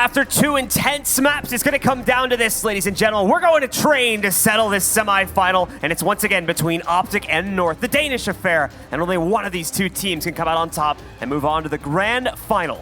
After 2 intense maps, it's going to come down to this, ladies and gentlemen. We're going to train to settle this semi-final, and it's once again between OpTic and North, the Danish affair, and only one of these two teams can come out on top and move on to the grand final.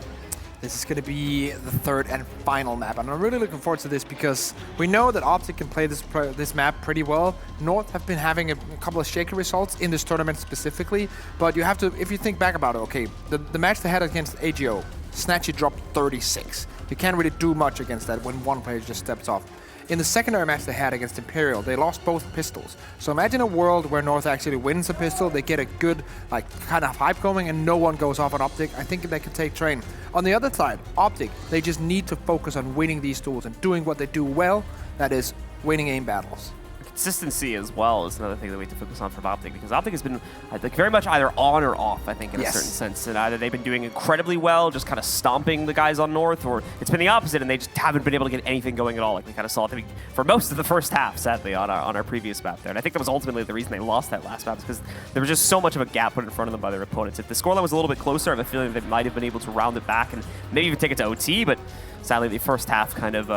This is going to be the third and final map, and I'm really looking forward to this because we know that OpTic can play this map pretty well. North have been having a couple of shaky results in this tournament specifically, but you have to, if you think back about it, okay, the match they had against AGO, Snatchy dropped 36. You can't really do much against that when one player just steps off. In the secondary match they had against Imperial, they lost both pistols. So imagine a world where North actually wins a pistol, they get a good kind of hype going, and no one goes off on OpTic. I think they can take train. On the other side, OpTic, they just need to focus on winning these duels and doing what they do well, that is winning aim battles. Consistency as well is another thing that we have to focus on from OpTic, because OpTic has been very much either on or off, I think, in a certain sense. And either they've been doing incredibly well, just kind of stomping the guys on North, or it's been the opposite, and they just haven't been able to get anything going at all, like we kind of saw for most of the first half, sadly, on our previous map there. And I think that was ultimately the reason they lost that last map, because there was just so much of a gap put in front of them by their opponents. If the scoreline was a little bit closer, I have a feeling they might have been able to round it back and maybe even take it to OT, but sadly the first half kind of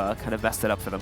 messed it up for them.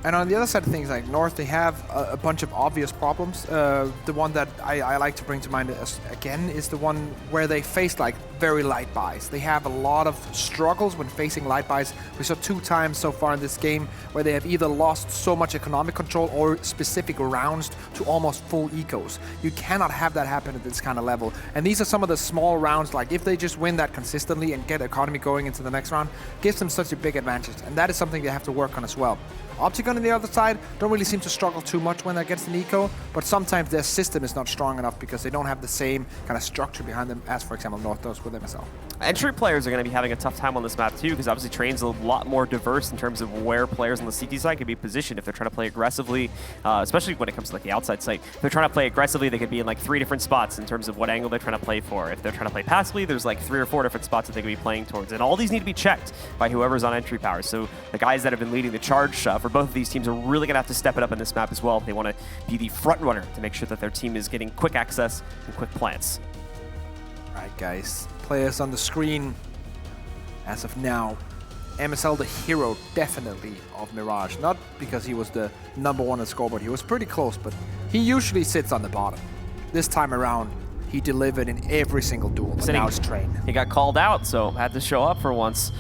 And on the other side of things, like North, they have a bunch of obvious problems. The one that I like to bring to mind again is the one where they face like very light buys. They have a lot of struggles when facing light buys. We saw 2 times so far in this game where they have either lost so much economic control or specific rounds to almost full ecos. You cannot have that happen at this kind of level. And these are some of the small rounds, like if they just win that consistently and get economy going into the next round, gives them such a big advantage. And that is something they have to work on as well. OpTic on the other side don't really seem to struggle too much when against an eco, but sometimes their system is not strong enough because they don't have the same kind of structure behind them as, for example, North does with MSL. Entry players are going to be having a tough time on this map too, because obviously Train's a lot more diverse in terms of where players on the CT side can be positioned if they're trying to play aggressively, especially when it comes to like the outside site. If they're trying to play aggressively, they could be in like 3 different spots in terms of what angle they're trying to play for. If they're trying to play passively, there's like 3 or 4 different spots that they could be playing towards, and all these need to be checked by whoever's on entry power. So the guys that have been leading the charge for both of these teams are really going to have to step it up in this map as well if they want to be the front runner to make sure that their team is getting quick access and quick plants. All right, guys. Players on the screen as of now. MSL, the hero, definitely of Mirage. Not because he was the #1 at scoreboard. He was pretty close, but he usually sits on the bottom. This time around, he delivered in every single duel, but now it's Train. He got called out, so had to show up for once.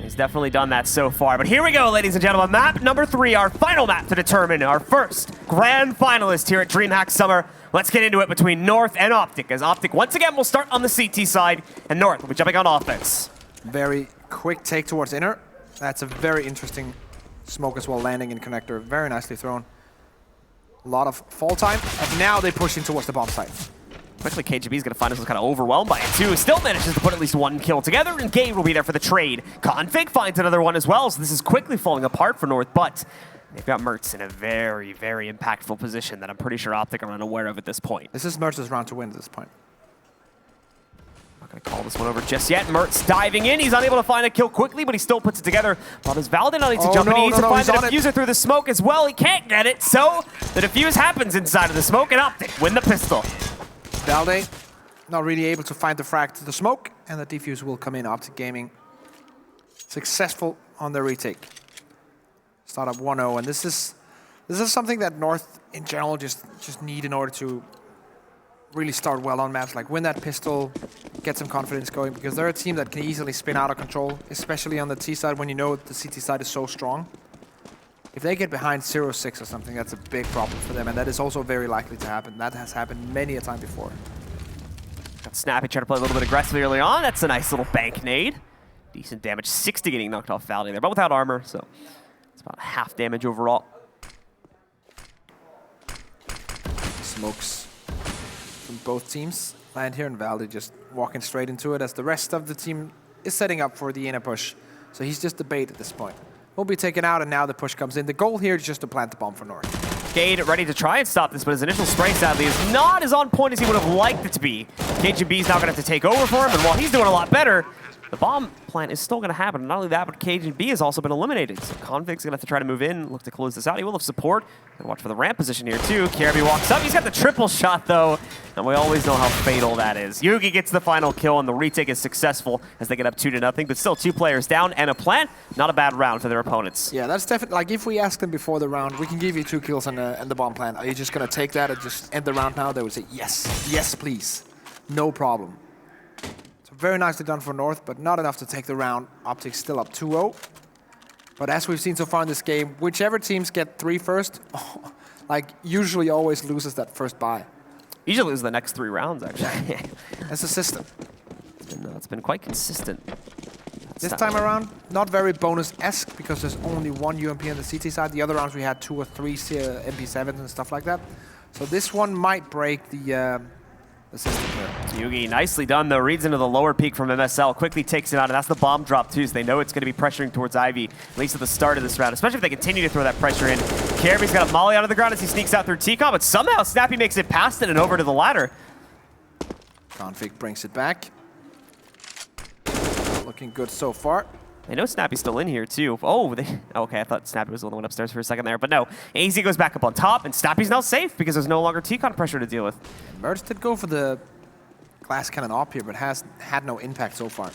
He's definitely done that so far. But here we go, ladies and gentlemen. Map number 3, our final map to determine our first grand finalist here at DreamHack Summer. Let's get into it between North and OpTic, as OpTic once again will start on the CT side, and North will be jumping on offense. Very quick take towards inner. That's a very interesting smoke as well, landing in connector. Very nicely thrown. A lot of fall time, and now they push in towards the bomb site. Quickly, KGB is going to find himself kind of overwhelmed by it too. Still manages to put at least 1 kill together, and Gade will be there for the trade. Config finds another one as well, so this is quickly falling apart for North, but they've got Mertz in a very, very impactful position that I'm pretty sure OpTic are unaware of at this point. This is Mertz's round to win at this point. Not going to call this one over just yet. Mertz diving in. He's unable to find a kill quickly, but he still puts it together. But as Valde now needs to jump in, he needs to find the diffuser through the smoke as well. He can't get it, so the defuse happens inside of the smoke, and OpTic win the pistol. Valde not really able to find the frag to the smoke, and the defuse will come in. OpTic Gaming successful on the retake. Start up 1-0, and this is something that North in general just need in order to really start well on maps, like win that pistol, get some confidence going, because they're a team that can easily spin out of control, especially on the T side when you know the CT side is so strong. If they get behind 0-6 or something, that's a big problem for them, and that is also very likely to happen. That has happened many a time before. Got Snappy trying to play a little bit aggressively early on. That's a nice little bank nade. Decent damage, 60 getting knocked off Valde there, but without armor, so it's about half damage overall. Smokes from both teams land here, and Valde just walking straight into it as the rest of the team is setting up for the inner push. So he's just the bait at this point. Will be taken out, and now the push comes in. The goal here is just to plant the bomb for North. Gade ready to try and stop this, but his initial spray, sadly, is not as on point as he would have liked it to be. KGB is now going to have to take over for him, and while he's doing a lot better, the bomb plant is still going to happen. Not only that, but Cajun B has also been eliminated. So Config's going to have to try to move in, look to close this out. He will have support. And watch for the ramp position here, too. Kirby walks up. He's got the triple shot, though. And we always know how fatal that is. Yugi gets the final kill, and the retake is successful as they get up 2-0. But still 2 players down and a plant. Not a bad round for their opponents. Yeah, that's definitely, like, if we asked them before the round, we can give you 2 kills and the bomb plant. Are you just going to take that and just end the round now? They would say, yes, yes, please. No problem. So very nicely done for North, but not enough to take the round. OpTic still up 2-0. But as we've seen so far in this game, whichever teams get 3 first, like, usually always loses that first bye. Usually loses the next 3 rounds, actually. That's the system. It's been quite consistent. This time around, not very bonus-esque because there's only 1 UMP on the CT side. The other rounds we had 2 or 3 MP7s and stuff like that. So this one might break the system here. Yugi, nicely done though, reads into the lower peak from MSL, quickly takes it out, and that's the bomb drop too, so they know it's going to be pressuring towards Ivy, at least at the start of this round, especially if they continue to throw that pressure in. Kirby's got a molly out of the ground as he sneaks out through TCOM, but somehow Snappy makes it past it and over to the ladder. Config brings it back. Looking good so far. They know Snappy's still in here too. Oh, okay, I thought Snappy was the only one upstairs for a second there, but no. AZ goes back up on top, and Snappy's now safe because there's no longer TCON pressure to deal with. Mertz did go for the glass cannon op here, but has had no impact so far.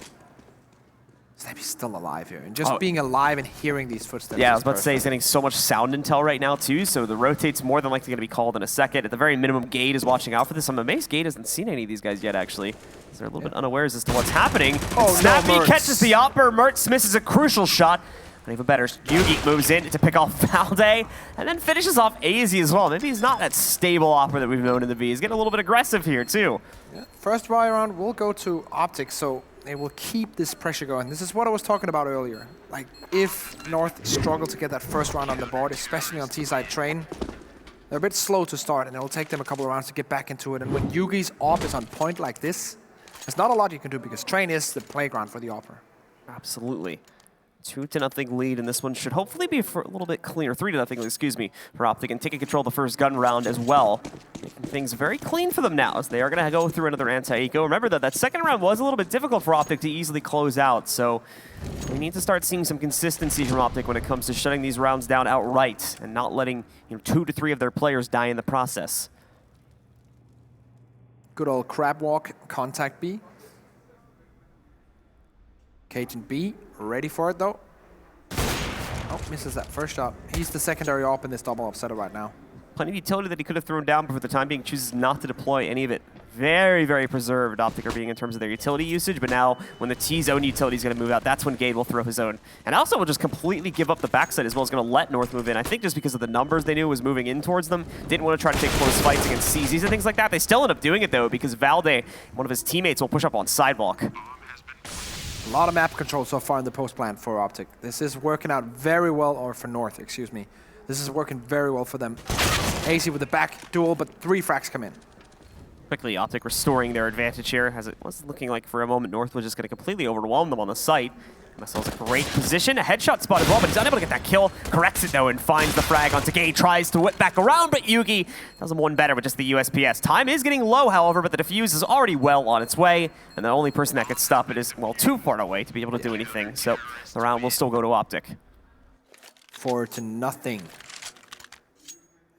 Snappy's still alive here, and just being alive and hearing these footsteps. Yeah, I was about to say he's getting so much sound intel right now too, so the rotate's more than likely going to be called in a second. At the very minimum, Gade is watching out for this. I'm amazed Gade hasn't seen any of these guys yet, actually. They're a little bit unawares as to what's happening. Oh, Snappy no, catches the Opper. Mertz misses a crucial shot. And even better, Yugi moves in to pick off Valde and then finishes off AZ as well. Maybe he's not that stable Opper that we've known in the V. He's getting a little bit aggressive here, too. Yeah. First buy round will go to OpTic, so they will keep this pressure going. This is what I was talking about earlier. Like, if North struggle to get that first round on the board, especially on T-side train, they're a bit slow to start, and it will take them a couple of rounds to get back into it. And when Yugi's op is on point like this, there's not a lot you can do because train is the playground for the Opper. Absolutely. 2-0 lead, and this one should hopefully be for a little bit cleaner. 3-0, excuse me, for OpTic, and taking control of the first gun round as well. Making things very clean for them now, as they are going to go through another anti-eco. Remember that second round was a little bit difficult for OpTic to easily close out, so we need to start seeing some consistency from OpTic when it comes to shutting these rounds down outright and not letting 2 to 3 of their players die in the process. Good old crab walk, contact B. Cajun B, ready for it though. Oh, misses that first shot. He's the secondary op in this double upsetter right now. Plenty of utility that he could have thrown down, but for the time being chooses not to deploy any of it. Very, very preserved OpTic are being in terms of their utility usage, but now when the T's own utility is going to move out, that's when Gade will throw his own. And also will just completely give up the backside as well as going to let North move in. I think just because of the numbers they knew was moving in towards them, didn't want to try to take close fights against CZs and things like that. They still end up doing it though, because Valde, one of his teammates, will push up on sidewalk. A lot of map control so far in the post plan for OpTic. This is working out very well, or for North, excuse me. This is working very well for them. AC with the back duel, but 3 frags come in. Quickly, OpTic restoring their advantage here, as it was looking like for a moment North was just going to completely overwhelm them on the site. MSL's a great position, a headshot spot as well, but he's unable to get that kill. Corrects it though and finds the frag onto Gade, tries to whip back around, but Yugi does him one better with just the USPS. Time is getting low, however, but the defuse is already well on its way, and the only person that could stop it is, well, too far away to be able to do anything, so the round will still go to OpTic. 4-0.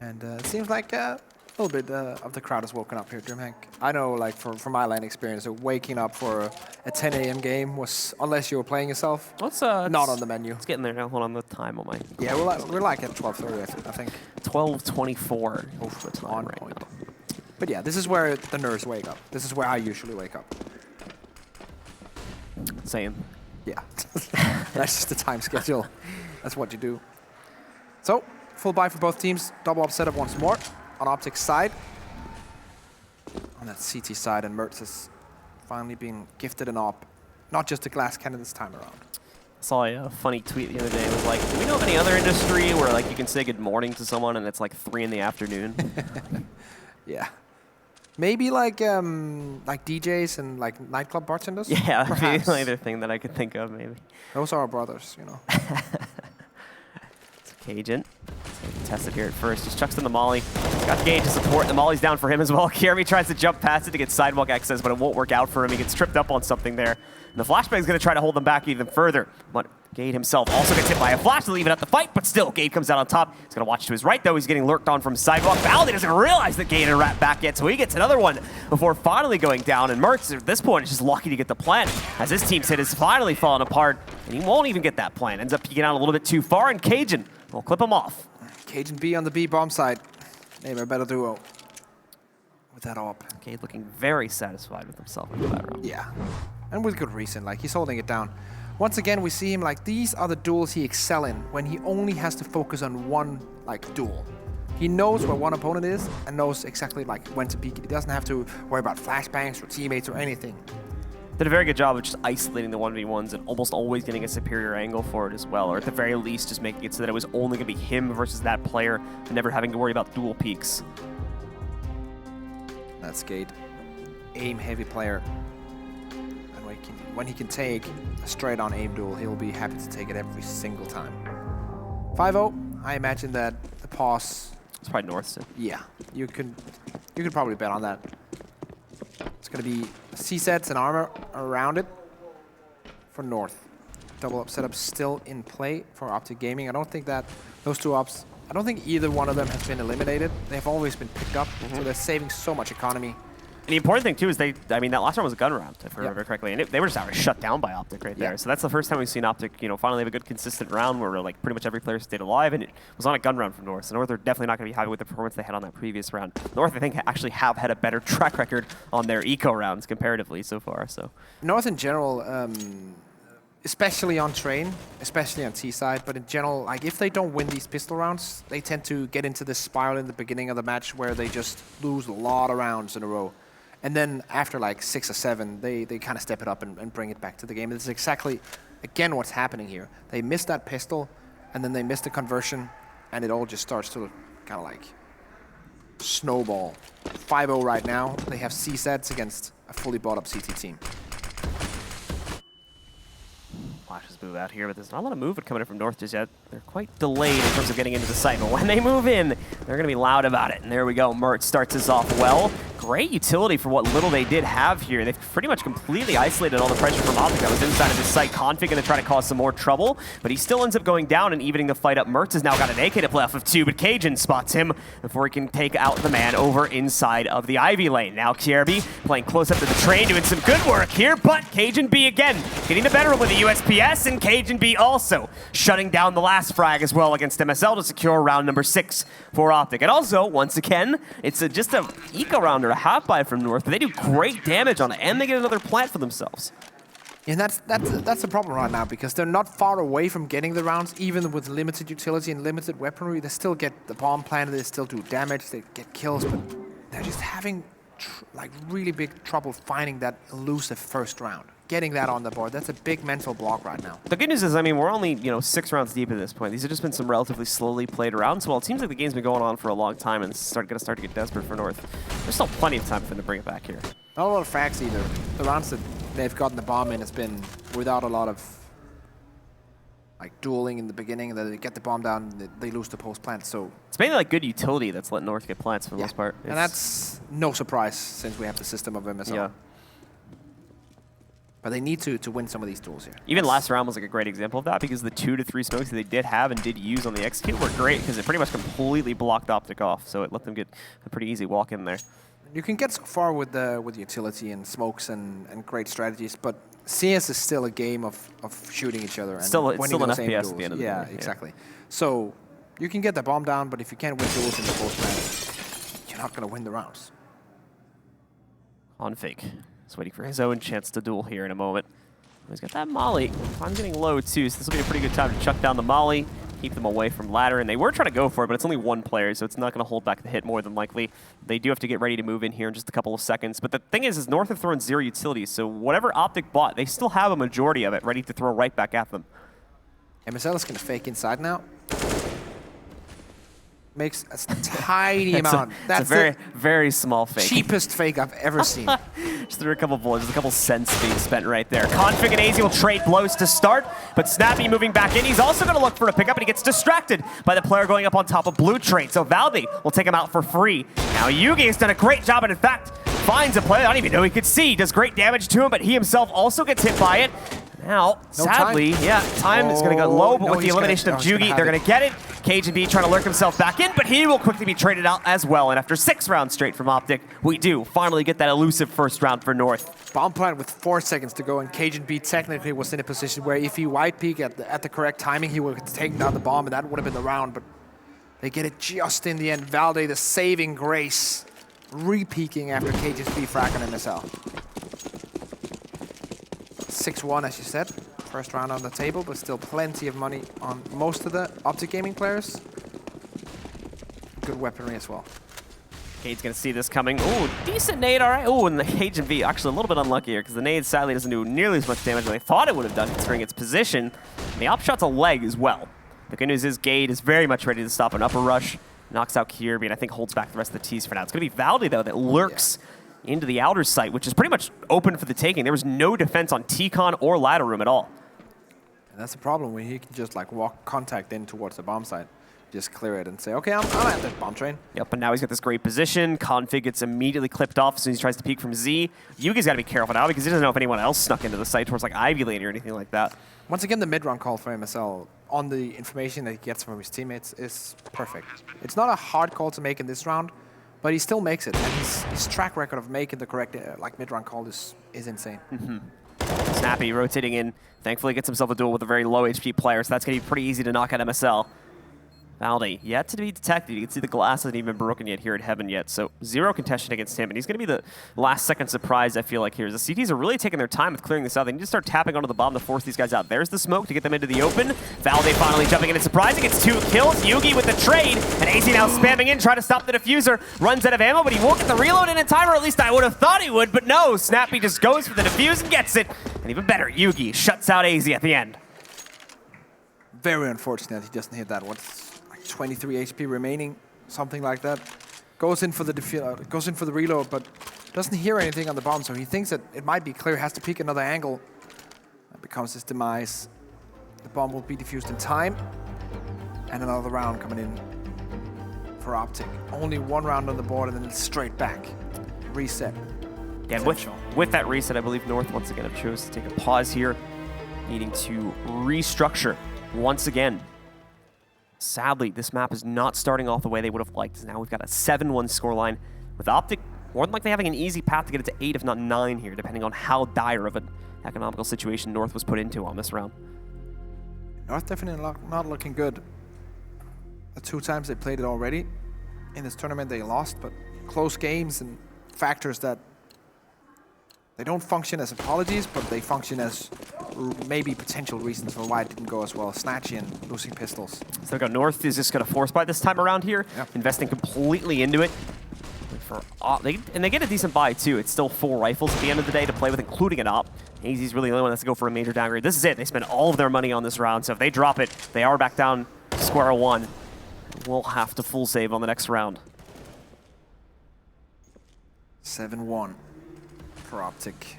And it seems like a little bit of the crowd has woken up here, DreamHack. I know, like, from my LAN experience, waking up for a 10 a.m. game was, unless you were playing yourself, not on the menu. It's getting there now. Hold on, the time on my... Yeah, we're like at 12:30, I think. 12:24. The time on right point. now. But yeah, this is where the nerds wake up. This is where I usually wake up. Same. Yeah, that's just the time schedule. That's what you do. So, full buy for both teams. Double up setup once more on OpTic's side. On that CT side, and Mertz is finally being gifted an op. Not just a glass cannon this time around. I saw a funny tweet the other day. It was like, do we know of any other industry where like you can say good morning to someone and it's like 3 in the afternoon? Yeah. Maybe like DJs and like nightclub bartenders? Yeah, perhaps. the only other thing that I could think of maybe. Those are our brothers, you know. Cajun. Test it here at first. Just chucks in the molly. He's got Gage to support. The molly's down for him as well. Kirby tries to jump past it to get sidewalk access, but it won't work out for him. He gets tripped up on something there. And the flashbang is going to try to hold them back even further. But Gade himself also gets hit by a flash to leave it at the fight, but still, Gade comes out on top. He's going to watch to his right, though. He's getting lurked on from sidewalk. Valde doesn't realize that Gade had rat back yet, so he gets another one before finally going down. And Mertz, at this point, is just lucky to get the plant, as his team's hit is finally falling apart, and he won't even get that plant. Ends up peeking out a little bit too far, and Cajun will clip him off. Cajun B on the B bomb side. Maybe a better duo with that AWP. Gade looking very satisfied with himself in that round. Yeah, and with good reason. Like, he's holding it down. Once again, we see him like these are the duels he excel in when he only has to focus on one like duel. He knows where one opponent is and knows exactly like when to peek. He doesn't have to worry about flashbangs or teammates or anything. Did a very good job of just isolating the 1v1s and almost always getting a superior angle for it as well, or at the very least just making it so that it was only going to be him versus that player and never having to worry about dual peaks. That's Gade. Aim-heavy player. And when he can take a straight-on aim duel, he'll be happy to take it every single time. 5-0, I imagine that the pause... It's probably North still. Yeah, you could probably bet on that. It's going to be C-sets and armor around it for North. Double up setup still in play for OpTic Gaming. I don't think that those two ops, I don't think either one of them has been eliminated. They've always been picked up, so they're saving so much economy. And the important thing, too, is that last round was a gun round, if I remember correctly, and they were just outright shut down by OpTic right there. So that's the first time we've seen OpTic, finally have a good, consistent round where, like, pretty much every player stayed alive, and it was on a gun round from North. So North are definitely not going to be happy with the performance they had on that previous round. North, I think, actually have had a better track record on their eco rounds comparatively so far. So North in general, especially on train, especially on T-side, but in general, like, if they don't win these pistol rounds, they tend to get into this spiral in the beginning of the match where they just lose a lot of rounds in a row. And then after like 6 or 7, they kind of step it up and bring it back to the game. This is exactly, again, what's happening here. They miss that pistol, and then they miss the conversion, and it all just starts to kind of like snowball. 5-0 right now. They have C-sets against a fully bought up CT team. Flashes move out here, but there's not a lot of movement coming in from North just yet. They're quite delayed in terms of getting into the site, but when they move in, they're going to be loud about it. And there we go. Mertz starts us off well. Great utility for what little they did have here. They've pretty much completely isolated all the pressure from OpTic that was inside of his site. Config going to try to cause some more trouble, but he still ends up going down and evening the fight up. Mertz has now got an AK to play off of 2, but Cajun spots him before he can take out the man over inside of the Ivy lane. Now Kierby playing close up to the train, doing some good work here, but Cajun B again getting the better with the USPS, and Cajun B also shutting down the last frag as well against MSL to secure round number 6 for OpTic. And also, once again, it's just a eco round or a half buy from North, but they do great damage on it, and they get another plant for themselves. And that's the problem right now, because they're not far away from getting the rounds, even with limited utility and limited weaponry. They still get the bomb planted, they still do damage, they get kills, but they're just having like really big trouble finding that elusive first round. Getting that on the board, that's a big mental block right now. The good news is, we're only 6 rounds deep at this point. These have just been some relatively slowly played rounds. So while it seems like the game's been going on for a long time and it's going to start to get desperate for North, there's still plenty of time for them to bring it back here. Not a lot of frags either. The rounds that they've gotten the bomb in has been without a lot of like dueling in the beginning, and then they get the bomb down, they lose the post plant. So it's mainly like good utility that's let North get plants for the most part. And that's no surprise since we have the system of MSL. Yeah. But they need to win some of these duels here. Even last round was like a great example of that, because the 2 to 3 smokes that they did have and did use on the execute were great, because it pretty much completely blocked OpTic off, so it let them get a pretty easy walk in there. You can get so far with utility and smokes and great strategies, but CS is still a game of shooting each other. And it's still an FPS duels. at the end of the day. Yeah, exactly. So you can get the bomb down, but if you can't win duels in the post plan, you're not going to win the rounds. Config is waiting for his own chance to duel here in a moment. He's got that molly. I'm getting low too, so this will be a pretty good time to chuck down the molly, keep them away from ladder. And they were trying to go for it, but it's only one player, so it's not going to hold back the hit more than likely. They do have to get ready to move in here in just a couple of seconds. But the thing is North have thrown 0 utilities, so whatever OpTic bought, they still have a majority of it ready to throw right back at them. MSL is going to fake inside now. Makes a tiny amount. That's a very, very small fake. Cheapest fake I've ever seen. Just threw a couple bullets, just a couple cents being spent right there. Config and AZ will trade blows to start, but Snappy moving back in. He's also going to look for a pickup, and he gets distracted by the player going up on top of blue trade. So Valde will take him out for free. Now Yugi has done a great job, and in fact, finds a player I don't even know he could see. Does great damage to him, but he himself also gets hit by it. Now, sadly, time is going to go low, but with the elimination of Jugi, they're going to get it. cajunB trying to lurk himself back in, but he will quickly be traded out as well. And after 6 rounds straight from OpTic, we do finally get that elusive first round for North. Bomb plant with 4 seconds to go, and cajunB technically was in a position where if he white peek at the correct timing, he would have taken down the bomb, and that would have been the round. But they get it just in the end. Valde, the saving grace, re-peeking after cajunB frack on MSL. 6-1, as you said. First round on the table, but still plenty of money on most of the OpTic Gaming players. Good weaponry as well. Cade's going to see this coming. Ooh, decent nade, all right. Ooh, and the cajunB actually a little bit unlucky here because the nade sadly doesn't do nearly as much damage as they thought it would have done considering its position. And the op shot's a leg as well. The good news is Gade is very much ready to stop an upper rush. Knocks out Kirby and I think holds back the rest of the T's for now. It's going to be Valde, though, that lurks into the outer site, which is pretty much open for the taking. There was no defense on T-Con or ladder room at all. And that's the problem when he can just like walk contact in towards the bomb site, just clear it and say, okay, I'm at the bomb train. Yep, and now he's got this great position. Config gets immediately clipped off as soon as he tries to peek from Z. Yugi's got to be careful now because he doesn't know if anyone else snuck into the site towards like Ivy Lane or anything like that. Once again, the mid-round call for MSL on the information that he gets from his teammates is perfect. It's not a hard call to make in this round, but he still makes it, and his track record of making the correct mid-round call is insane. Snappy rotating in. Thankfully gets himself a duel with a very low HP player, so that's going to be pretty easy to knock out MSL. Valde yet to be detected. You can see the glass hasn't even broken yet here at Heaven yet, so 0 contention against him, and he's going to be the last second surprise, I feel like, here. The CTs are really taking their time with clearing this out. They need to start tapping onto the bomb to force these guys out. There's the smoke to get them into the open. Valde finally jumping in and surprising. It's 2 kills. Yugi with the trade, and AZ now spamming in, trying to stop the diffuser. Runs out of ammo, but he won't get the reload in time, or at least I would have thought he would, but no. Snappy just goes for the defuse and gets it. And even better, Yugi shuts out AZ at the end. Very unfortunate he doesn't hit that. What's 23 HP remaining, something like that. Goes in for the reload, but doesn't hear anything on the bomb, so he thinks that it might be clear, has to peek another angle. That becomes his demise. The bomb will be defused in time, and another round coming in for OpTic. Only 1 round on the board, and then straight back. Reset. Yeah, with that reset, I believe North once again have chosen to take a pause here, needing to restructure once again. Sadly, this map is not starting off the way they would have liked. Now we've got a 7-1 scoreline with OpTic more than likely having an easy path to get it to 8, if not 9 here, depending on how dire of an economical situation North was put into on this round. North definitely not looking good. The 2 times they played it already. In this tournament they lost, but close games and factors that they don't function as apologies, but they function as maybe potential reasons for why it didn't go as well. Snatchy and losing pistols. So go North is just going to force buy this time around here, investing completely into it. And they get a decent buy too. It's still 4 rifles at the end of the day to play with, including an op. AZ's really the only one that's to go for a major downgrade. This is it. They spend all of their money on this round, so if they drop it, they are back down to square 1. We'll have to full save on the next round. 7-1 for OpTic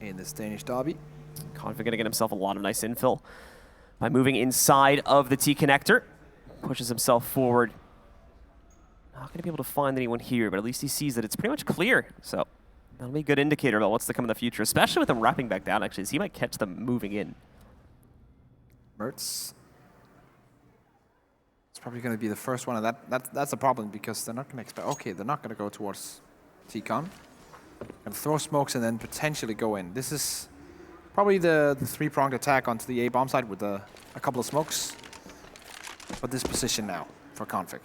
in this Danish derby. Config going to get himself a lot of nice infill by moving inside of the T-connector. Pushes himself forward. Not going to be able to find anyone here, but at least he sees that it's pretty much clear. So that'll be a good indicator about what's to come in the future, especially with them wrapping back down, actually. So he might catch them moving in. Mertz. It's probably going to be the first one, and that's a problem because they're not going to expect... Okay, they're not going to go towards T-Con. And throw smokes and then potentially go in. This is probably the 3-pronged attack onto the A bomb side with a couple of smokes. But this position now for Config.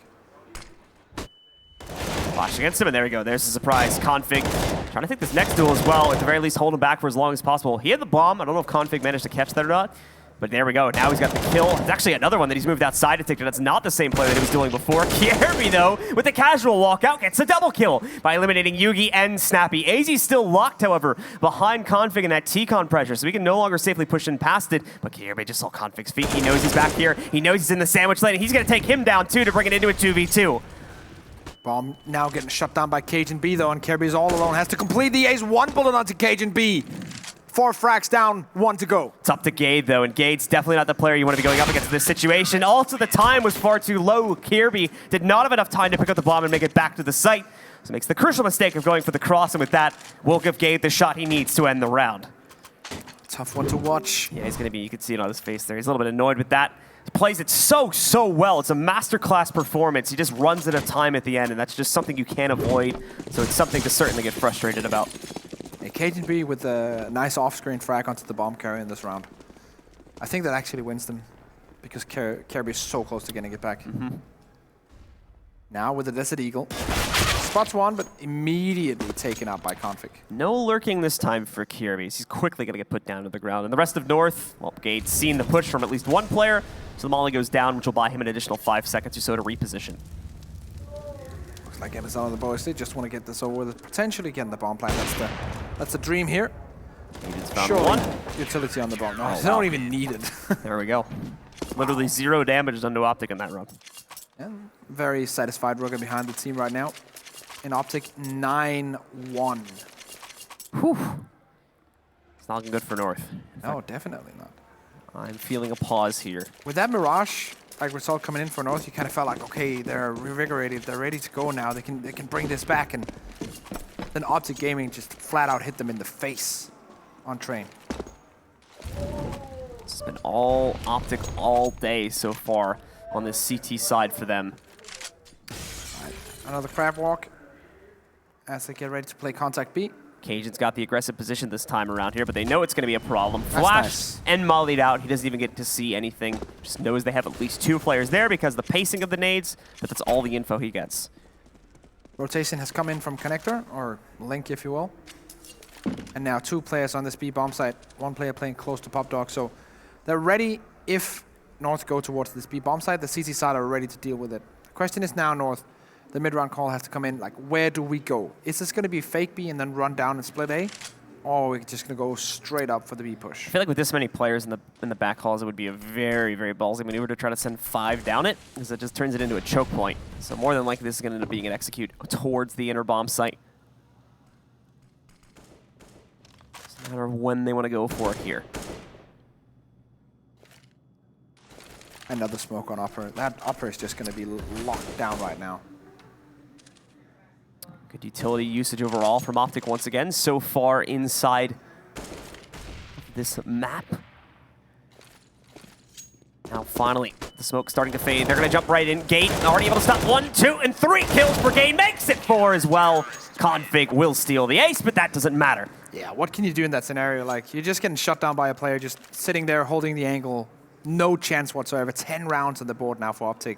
Flash against him, and there we go. There's the surprise. Config trying to take this next duel as well. At the very least, hold him back for as long as possible. He had the bomb. I don't know if Config managed to catch that or not. But there we go. Now he's got the kill. It's actually another one that he's moved outside to take. That's not the same player that he was doing before. Kirby, though, with the casual walkout, gets a double kill by eliminating Yugi and Snappy. AZ's still locked, however, behind Config in that T-con pressure, so he can no longer safely push in past it. But Kirby just saw Config's feet. He knows he's back here. He knows he's in the sandwich lane, and he's going to take him down, too, to bring it into a 2v2. Bomb now getting shut down by Cajun B, though, and Kirby's all alone. Has to complete the ace. One bullet onto Cajun B. 4 frags down, 1 to go. It's up to Gade, though, and Gade's definitely not the player you want to be going up against in this situation. Also, the time was far too low. Kirby did not have enough time to pick up the bomb and make it back to the site, so makes the crucial mistake of going for the cross, and with that, will give Gade the shot he needs to end the round. Tough one to watch. Yeah, he's going to be, you can see it on his face there. He's a little bit annoyed with that. He plays it so well. It's a masterclass performance. He just runs out of time at the end, and that's just something you can't avoid, so it's something to certainly get frustrated about. Cajun B with a nice off-screen frag onto the bomb carrier in this round. I think that actually wins them because Kirby is so close to getting it back. Now with the Desert Eagle. Spots one, but immediately taken out by Config. No lurking this time for Kirby. He's quickly going to get put down to the ground. And the rest of North, well, Gade's seen the push from at least one player, so the molly goes down, which will buy him an additional 5 seconds or so to reposition. Looks like Amazon and the boys, they just want to get this over with, potentially getting the bomb plant. That's the dream here. He just found one. Utility on the bomb. No, they don't even need it. There we go. Literally 0 damage done to OpTic in that run. And very satisfied Ruger behind the team right now. In OpTic, 9-1. Whew. It's not looking good for North. No, definitely not. I'm feeling a pause here. With that Mirage, like result coming in for North, you kind of felt like, okay, they're revigorated, they're ready to go now. They can bring this back, and then OpTic Gaming just flat out hit them in the face on train. It's been all OpTic all day so far on this CT side for them. Right. Another crab walk as they get ready to play contact B. Cajun's got the aggressive position this time around here, but they know it's going to be a problem. Flash and mollied out. He doesn't even get to see anything. Just knows they have at least 2 players there because of the pacing of the nades, but that's all the info he gets. Rotation has come in from connector, or link if you will. And now 2 players on this B bomb site. 1 player playing close to Pop Dog, so they're ready if North go towards this B bomb site. The CT side are ready to deal with it. The question is now, North, the mid-round call has to come in, like, where do we go? Is this going to be fake B and then run down and split A? Or are we just going to go straight up for the B push? I feel like with this many players in the back halls, it would be a very, very ballsy maneuver to try to send 5 down it, because it just turns it into a choke point. So more than likely, this is going to end up being an execute towards the inner bomb site. It's a matter of when they want to go for it here. Another smoke on upper. That upper is just going to be locked down right now. Good utility usage overall from OpTic once again, so far inside this map. Now finally, the smoke starting to fade. They're going to jump right in. Gate already able to stop 1, 2, and 3 kills per game. Makes it 4 as well. Config will steal the ace, but that doesn't matter. Yeah, what can you do in that scenario? Like, you're just getting shut down by a player just sitting there holding the angle. No chance whatsoever. 10 rounds on the board now for OpTic.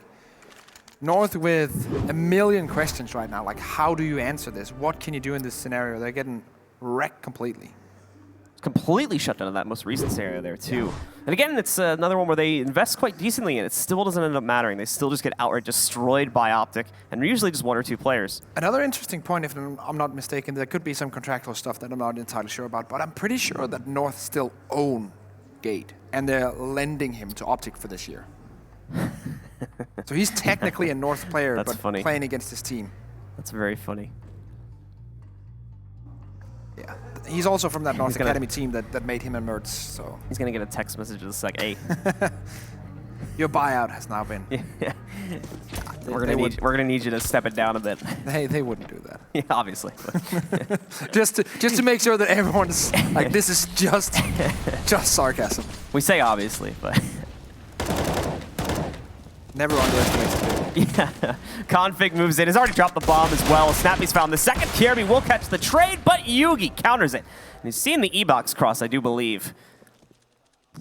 North with a million questions right now. Like, how do you answer this? What can you do in this scenario? They're getting wrecked completely. Completely shut down in that most recent scenario there, too. Yeah. And again, it's another one where they invest quite decently in it. It still doesn't end up mattering. They still just get outright destroyed by OpTic, and usually just 1 or 2 players. Another interesting point, if I'm not mistaken, there could be some contractual stuff that I'm not entirely sure about, but I'm pretty sure that North still own Gate, and they're lending him to OpTic for this year. So he's technically a North player, but funny. Playing against his team. That's very funny. Yeah, he's also from that North Academy team that made him emerge. So he's gonna get a text message that's like, "Hey, your buyout has now been." Yeah. We're gonna need you to step it down a bit. They wouldn't do that. Yeah, obviously. just to make sure that everyone's like, this is just sarcasm. We say obviously, but never underestimate it. Yeah. Config moves in. Has already dropped the bomb as well. Snappy's found the second. Kirby will catch the trade, but Yugi counters it. And he's seen the E-box cross, I do believe.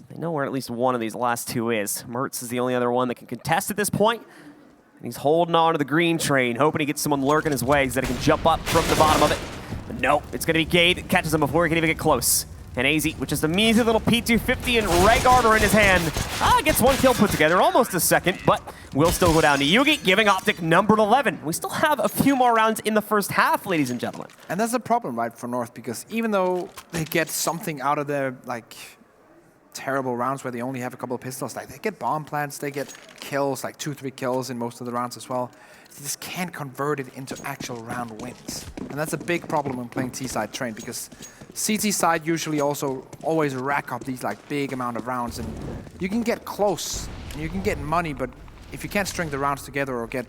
They know where at least one of these last 2 is. Mertz is the only other one that can contest at this point. And he's holding on to the green train, hoping he gets someone lurking his way so that he can jump up from the bottom of it. But no, it's going to be Gade. Catches him before he can even get close. And AZ, which is the measly little P250 and Regard are in his hand. Gets one kill put together, almost a second, but will still go down to Yugi, giving OpTic number 11. We still have a few more rounds in the first half, ladies and gentlemen. And that's a problem, right, for North, because even though they get something out of their, like, terrible rounds where they only have a couple of pistols, like, they get bomb plants, they get kills, like 2-3 kills in most of the rounds as well. They just can't convert it into actual round wins. And that's a big problem when playing T-side train, because CT side usually also always rack up these like big amount of rounds, and you can get close and you can get money, but if you can't string the rounds together or get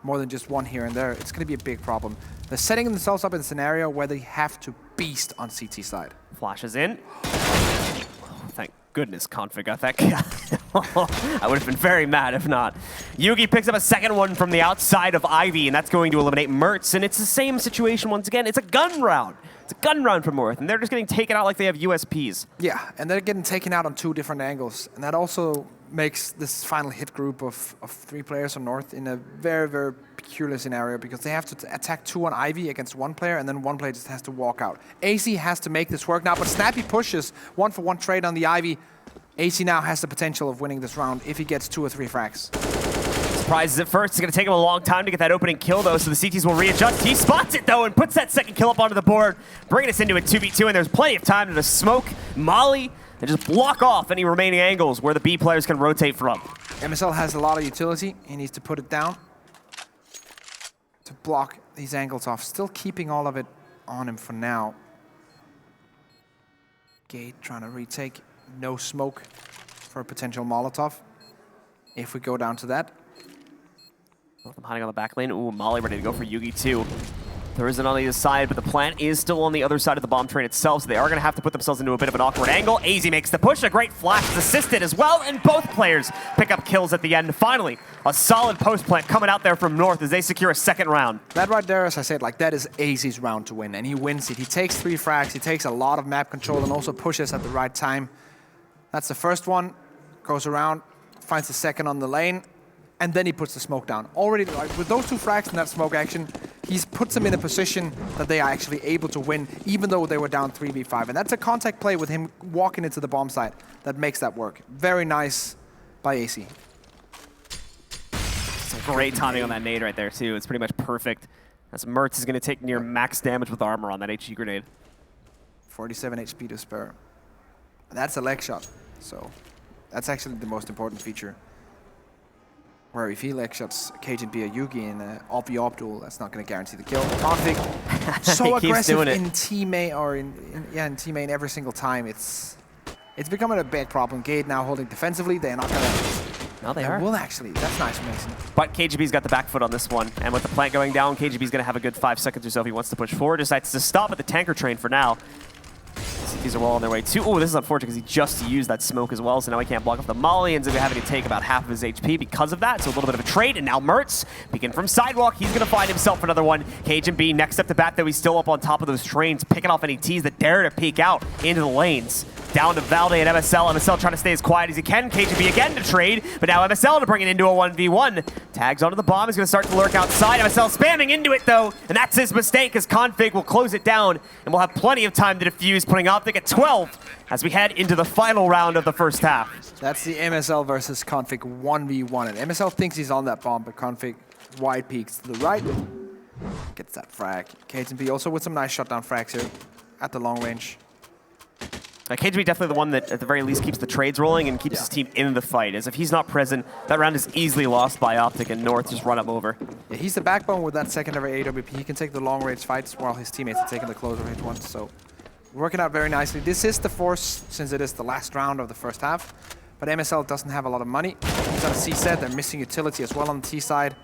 more than just one here and there, it's going to be a big problem. They're setting themselves up in a scenario where they have to beast on CT side. Flashes in. Thank goodness Config got that kill. I would have been very mad if not. Yugi picks up a second one from the outside of Ivy, and that's going to eliminate Mertz, and it's the same situation once again. It's a gun round. It's a gun round from North, and they're just getting taken out like they have USPs. Yeah, and they're getting taken out on 2 different angles, and that also makes this final hit group of 3 players on North in a very, very peculiar scenario, because they have to attack 2 on Ivy against 1 player, and then 1 player just has to walk out. AC has to make this work now, but Snappy pushes 1-for-1 trade on the Ivy. AC now has the potential of winning this round if he gets 2 or 3 frags. Surprises at first. It's going to take him a long time to get that opening kill, though, so the CTs will readjust. He spots it, though, and puts that second kill up onto the board, bringing us into a 2v2, and there's plenty of time to just smoke, molly, and just block off any remaining angles where the B players can rotate from. MSL has a lot of utility. He needs to put it down to block these angles off. Still keeping all of it on him for now. Gate trying to retake. No smoke for a potential Molotov. If we go down to that. Both of them hiding on the back lane. Ooh, Molly ready to go for Yugi too. There isn't on either side, but the plant is still on the other side of the bomb train itself, so they are going to have to put themselves into a bit of an awkward angle. AZ makes the push, a great flash is assisted as well, and both players pick up kills at the end. Finally, a solid post plant coming out there from North as they secure a second round. That right there, as I said, like that is AZ's round to win, and he wins it. He takes 3 frags, he takes a lot of map control, and also pushes at the right time. That's the first one, goes around, finds the second on the lane, and then he puts the smoke down. Already, like, with those 2 frags and that smoke action, he puts them in a position that they are actually able to win, even though they were down 3v5. And that's a contact play with him walking into the bomb site that makes that work. Very nice by AC. Great timing on that nade right there, too. It's pretty much perfect, as Mertz is going to take near max damage with armor on that HE grenade. 47 HP to spare. That's a leg shot, so that's actually the most important feature. Where if he leg shots Cajun B or Yugi in an op duel, that's not going to guarantee the kill. Config, so aggressive in teammate or in teammate every single time. It's becoming a bad problem. Gate now holding defensively. They're not going to. No, they are. Will actually. That's nice from Mason. But KGB's got the back foot on this one, and with the plant going down, KGB's going to have a good 5 seconds or so if he wants to push forward. Decides to stop at the tanker train for now. CTs are well on their way too. Oh, this is unfortunate because he just used that smoke as well, so now he can't block off the molly. Ends up having to take about half of his HP because of that, so a little bit of a trade. And now Mertz, peeking from sidewalk, he's going to find himself another one. Cajun B next up to bat, though he's still up on top of those trains, picking off any Ts that dare to peek out into the lanes. Down to Valde and MSL. MSL trying to stay as quiet as he can. KGB again to trade, but now MSL to bring it into a 1v1. Tags onto the bomb. He's going to start to lurk outside. MSL spamming into it, though, and that's his mistake, as Config will close it down, and we'll have plenty of time to defuse, putting OpTic at 12 as we head into the final round of the first half. That's the MSL versus Config 1v1. And MSL thinks he's on that bomb, but Config wide peeks to the right. Gets that frag. KGB also with some nice shutdown frags here at the long range. KGB definitely the one that at the very least keeps the trades rolling and keeps his team in the fight, as if he's not present, that round is easily lost by OpTic and North just run him over. Yeah, he's the backbone with that secondary AWP. He can take the long range fights while his teammates are taking the closer range ones, so working out very nicely. This is the force since it is the last round of the first half, but MSL doesn't have a lot of money. He's on a C set, they're missing utility as well on the T side.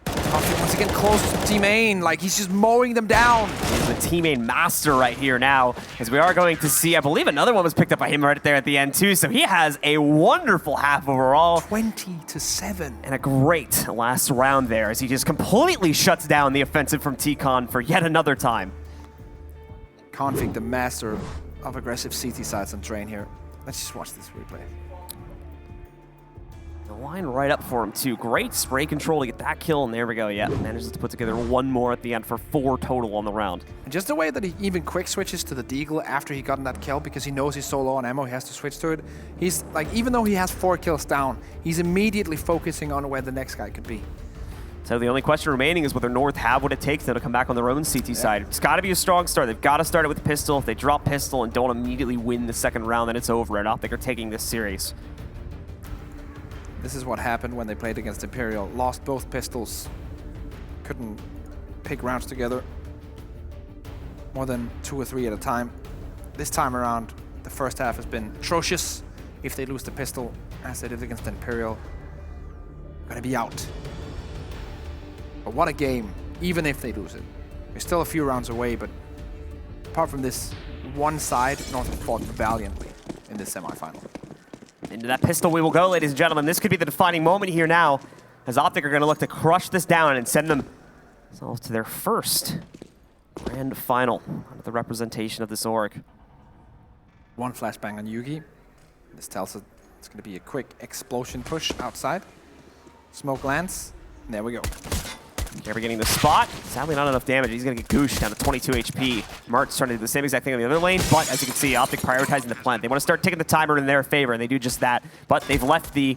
Once again close to team main, like he's just mowing them down. He's the team main master right here now, as we are going to see, I believe another one was picked up by him right there at the end too, so he has a wonderful half overall. 20-7. And a great last round there, as he just completely shuts down the offensive from T-Con for yet another time. Config, the master of aggressive CT sides on train here. Let's just watch this replay. line right up for him, too. Great spray control to get that kill, and there we go. Yeah, manages to put together one more at the end for 4 total on the round. And just the way that he even quick switches to the Deagle after he gotten that kill, because he knows he's so low on ammo, he has to switch to it. He's like, even though he has 4 kills down, he's immediately focusing on where the next guy could be. So the only question remaining is whether North have what it takes now to come back on their own CT side. It's got to be a strong start. They've got to start it with pistol. If they drop pistol and don't immediately win the second round, then it's over. And OpTic are taking this series. This is what happened when they played against Imperial. Lost both pistols. Couldn't pick rounds together. More than 2 or 3 at a time. This time around, the first half has been atrocious. If they lose the pistol, as they did against Imperial, gonna be out. But what a game, even if they lose it. We're still a few rounds away, but apart from this one side, North have fought valiantly in this semifinal. Into that pistol we will go, ladies and gentlemen. This could be the defining moment here now, as OpTic are going to look to crush this down and send themselves to their first grand final under the representation of this org. One flashbang on Yugi. This tells us it's going to be a quick explosion push outside. Smoke lands, and there we go. Kerby getting the spot. Sadly, not enough damage. He's going to get gooshed down to 22 HP. Mert's trying to do the same exact thing on the other lane, but as you can see, OpTic prioritizing the plant. They want to start taking the timer in their favor, and they do just that. But they've left the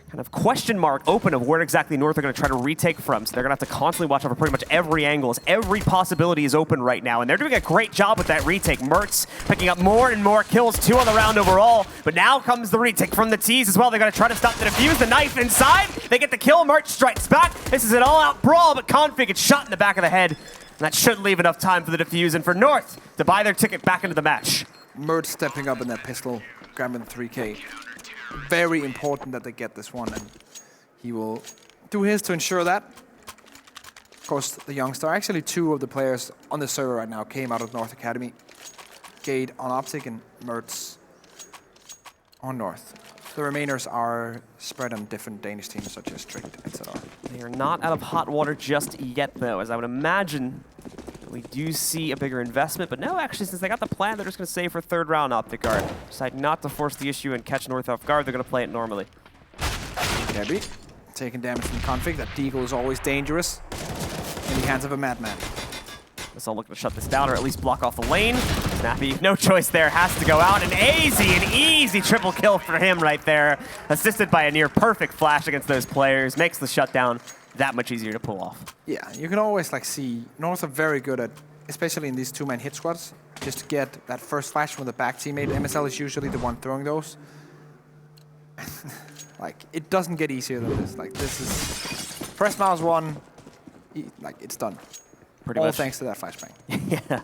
kind of question mark open of where exactly North are going to try to retake from. So they're going to have to constantly watch out for pretty much every angle, as every possibility is open right now. And they're doing a great job with that retake. Mertz picking up more and more kills, 2 on the round overall. But now comes the retake from the T's as well. They're going to try to stop the defuse. The knife inside. They get the kill. Mertz strikes back. This is an all-out brawl, but Config gets shot in the back of the head. And that shouldn't leave enough time for the defuse and for North to buy their ticket back into the match. Mertz stepping up in that pistol, grabbing the 3K. Very important that they get this one, and he will do his to ensure that. Of course, the youngster, actually 2 of the players on the server right now came out of North Academy. Gade on OpTic and Mertz on North. The remainers are spread on different Danish teams such as Strict, etc. They are not out of hot water just yet, though, as I would imagine we do see a bigger investment. But no, actually, since they got the plan, they're just going to save for 3rd round OpTic guard. Decide not to force the issue and catch North off guard. They're going to play it normally. Kerby taking damage from Config. That Deagle is always dangerous in the hands of a madman. Let's all look to shut this down, or at least block off the lane. Snappy, no choice there, has to go out. An easy triple kill for him right there. Assisted by a near perfect flash against those players. Makes the shutdown that much easier to pull off. Yeah, you can always like see North are very good at, especially in these 2-man hit squads, just to get that first flash from the back teammate. MSL is usually the one throwing those. Like, it doesn't get easier than this. Like, this is press mouse 1, like, it's done. Pretty all much. Thanks to that flashbang. Yeah,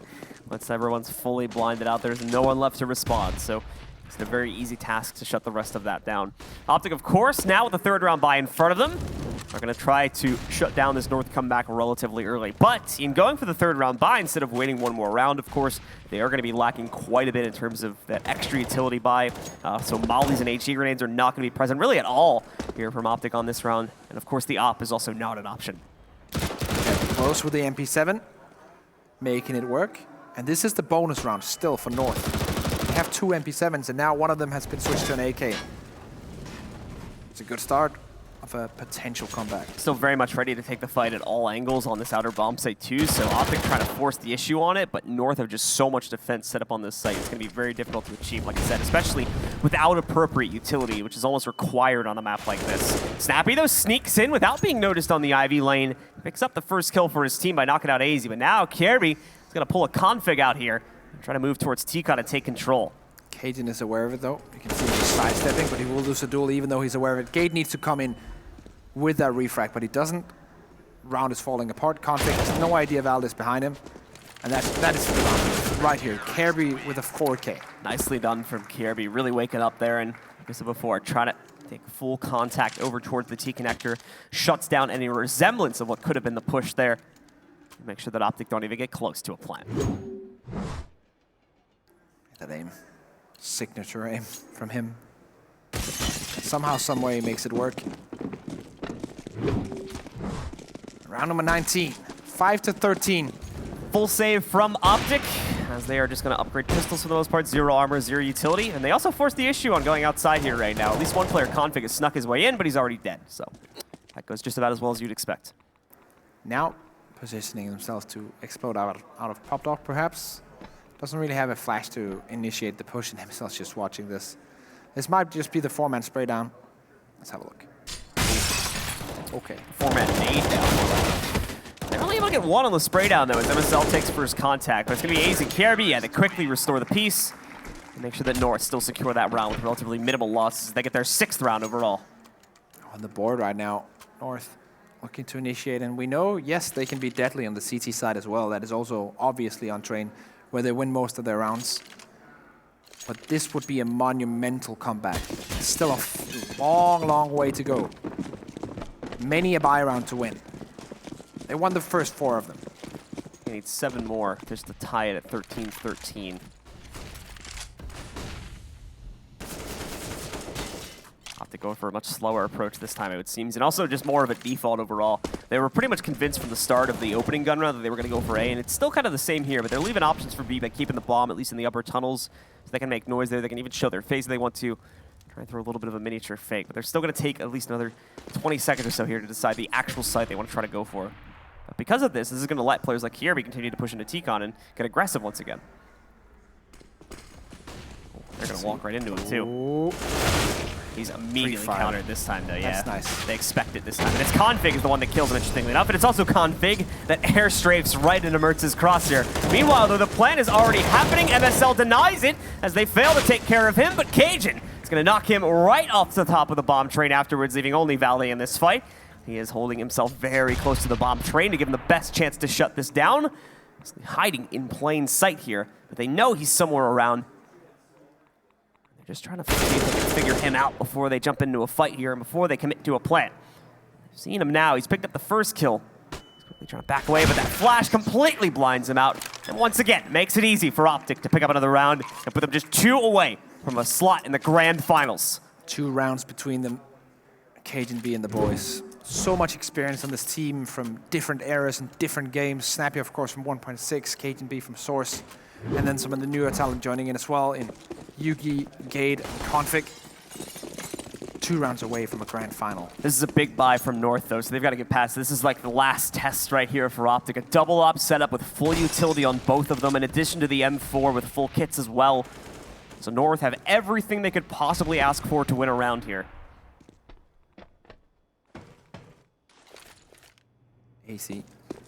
once everyone's fully blinded out, there's no one left to respond. So it's a very easy task to shut the rest of that down. OpTic, of course, now with the 3rd round buy in front of them, are going to try to shut down this North comeback relatively early. But in going for the 3rd round buy, instead of waiting one more round, of course, they are going to be lacking quite a bit in terms of that extra utility buy. So mollies and HE grenades are not going to be present really at all here from OpTic on this round. And of course, the op is also not an option. Close with the MP7, making it work. And this is the bonus round still for North. They have 2 MP7s, and now one of them has been switched to an AK. It's a good start of a potential comeback. Still very much ready to take the fight at all angles on this outer bomb site too, so OpTic trying to force the issue on it, but North have just so much defense set up on this site. It's going to be very difficult to achieve, like I said, especially without appropriate utility, which is almost required on a map like this. Snappy, though, sneaks in without being noticed on the Ivy lane. Picks up the first kill for his team by knocking out AZ, but now Kerby is going to pull a config out here and try to move towards T-Con and take control. Cajun is aware of it, though. You can see he's sidestepping, but he will lose a duel even though he's aware of it. Gade needs to come in with that refract, but he doesn't. Round is falling apart. Config has no idea Valdez behind him. And that is the round right here. Kerby with a 4K. Nicely done from Kerby, really waking up there, and like I said before, trying to take full contact over towards the T-connector. Shuts down any resemblance of what could have been the push there. Make sure that OpTic don't even get close to a plant. That aim. Signature aim from him. Somehow, some way, makes it work. Round number 19. 5-13. Full save from OpTic. as they are just going to upgrade pistols for the most part. 0 armor, 0 utility. And they also force the issue on going outside here right now. At least one player, Config, has snuck his way in, but he's already dead. So that goes just about as well as you'd expect. Now positioning themselves to explode out of Pop Dog, perhaps. Doesn't really have a flash to initiate the push, and himself just watching this. This might just be the 4-man spray down. Let's have a look. Okay. 4-man nade down. They're only able to get 1 on the spray down, though, as MSL takes first contact. But it's going to be Ace and KRB. Yeah, they quickly restore the piece and make sure that North still secure that round with relatively minimal losses. They get their 6th round overall. On the board right now, North looking to initiate. And we know, yes, they can be deadly on the CT side as well. That is also obviously on train, where they win most of their rounds. But this would be a monumental comeback. It's still a long, long way to go. Many a buy round to win. They won the first 4 of them. They need 7 more just to tie it at 13-13. OpTic go for a much slower approach this time, it seems, and also just more of a default overall. They were pretty much convinced from the start of the opening gun round that they were going to go for A, and it's still kind of the same here, but they're leaving options for B by keeping the bomb, at least in the upper tunnels, so they can make noise there. They can even show their face if they want to. Try and throw a little bit of a miniature fake, but they're still going to take at least another 20 seconds or so here to decide the actual site they want to try to go for. But because of this is going to let players like Kierby continue to push into T-Con and get aggressive once again. They're going to walk right into him, too. Ooh. He's immediately countered this time, though, yeah. That's nice. They expect it this time. And it's Config is the one that kills him, interestingly enough, and it's also Config that air strafes right into Mertz's crosshair. Meanwhile, though, the plan is already happening. MSL denies it as they fail to take care of him, but Cajun is going to knock him right off the top of the bomb train afterwards, leaving only Valet in this fight. He is holding himself very close to the bomb train to give him the best chance to shut this down. He's hiding in plain sight here, but they know he's somewhere around. They're just trying to see if they can figure him out before they jump into a fight here and before they commit to a plan. Seeing him now, he's picked up the first kill. He's quickly trying to back away, but that flash completely blinds him out. And once again, makes it easy for OpTic to pick up another round and put them just 2 away from a slot in the grand finals. 2 rounds between them, Cajun B and the boys. So much experience on this team from different eras and different games. Snappy, of course, from 1.6, Cajun B from Source, and then some of the newer talent joining in as well in Yugi, Gade, and Config. 2 rounds away from a grand final. This is a big buy from North, though, so they've got to get past. This is like the last test right here for OpTic. A double op setup with full utility on both of them, in addition to the M4 with full kits as well. So North have everything they could possibly ask for to win a round here. AC.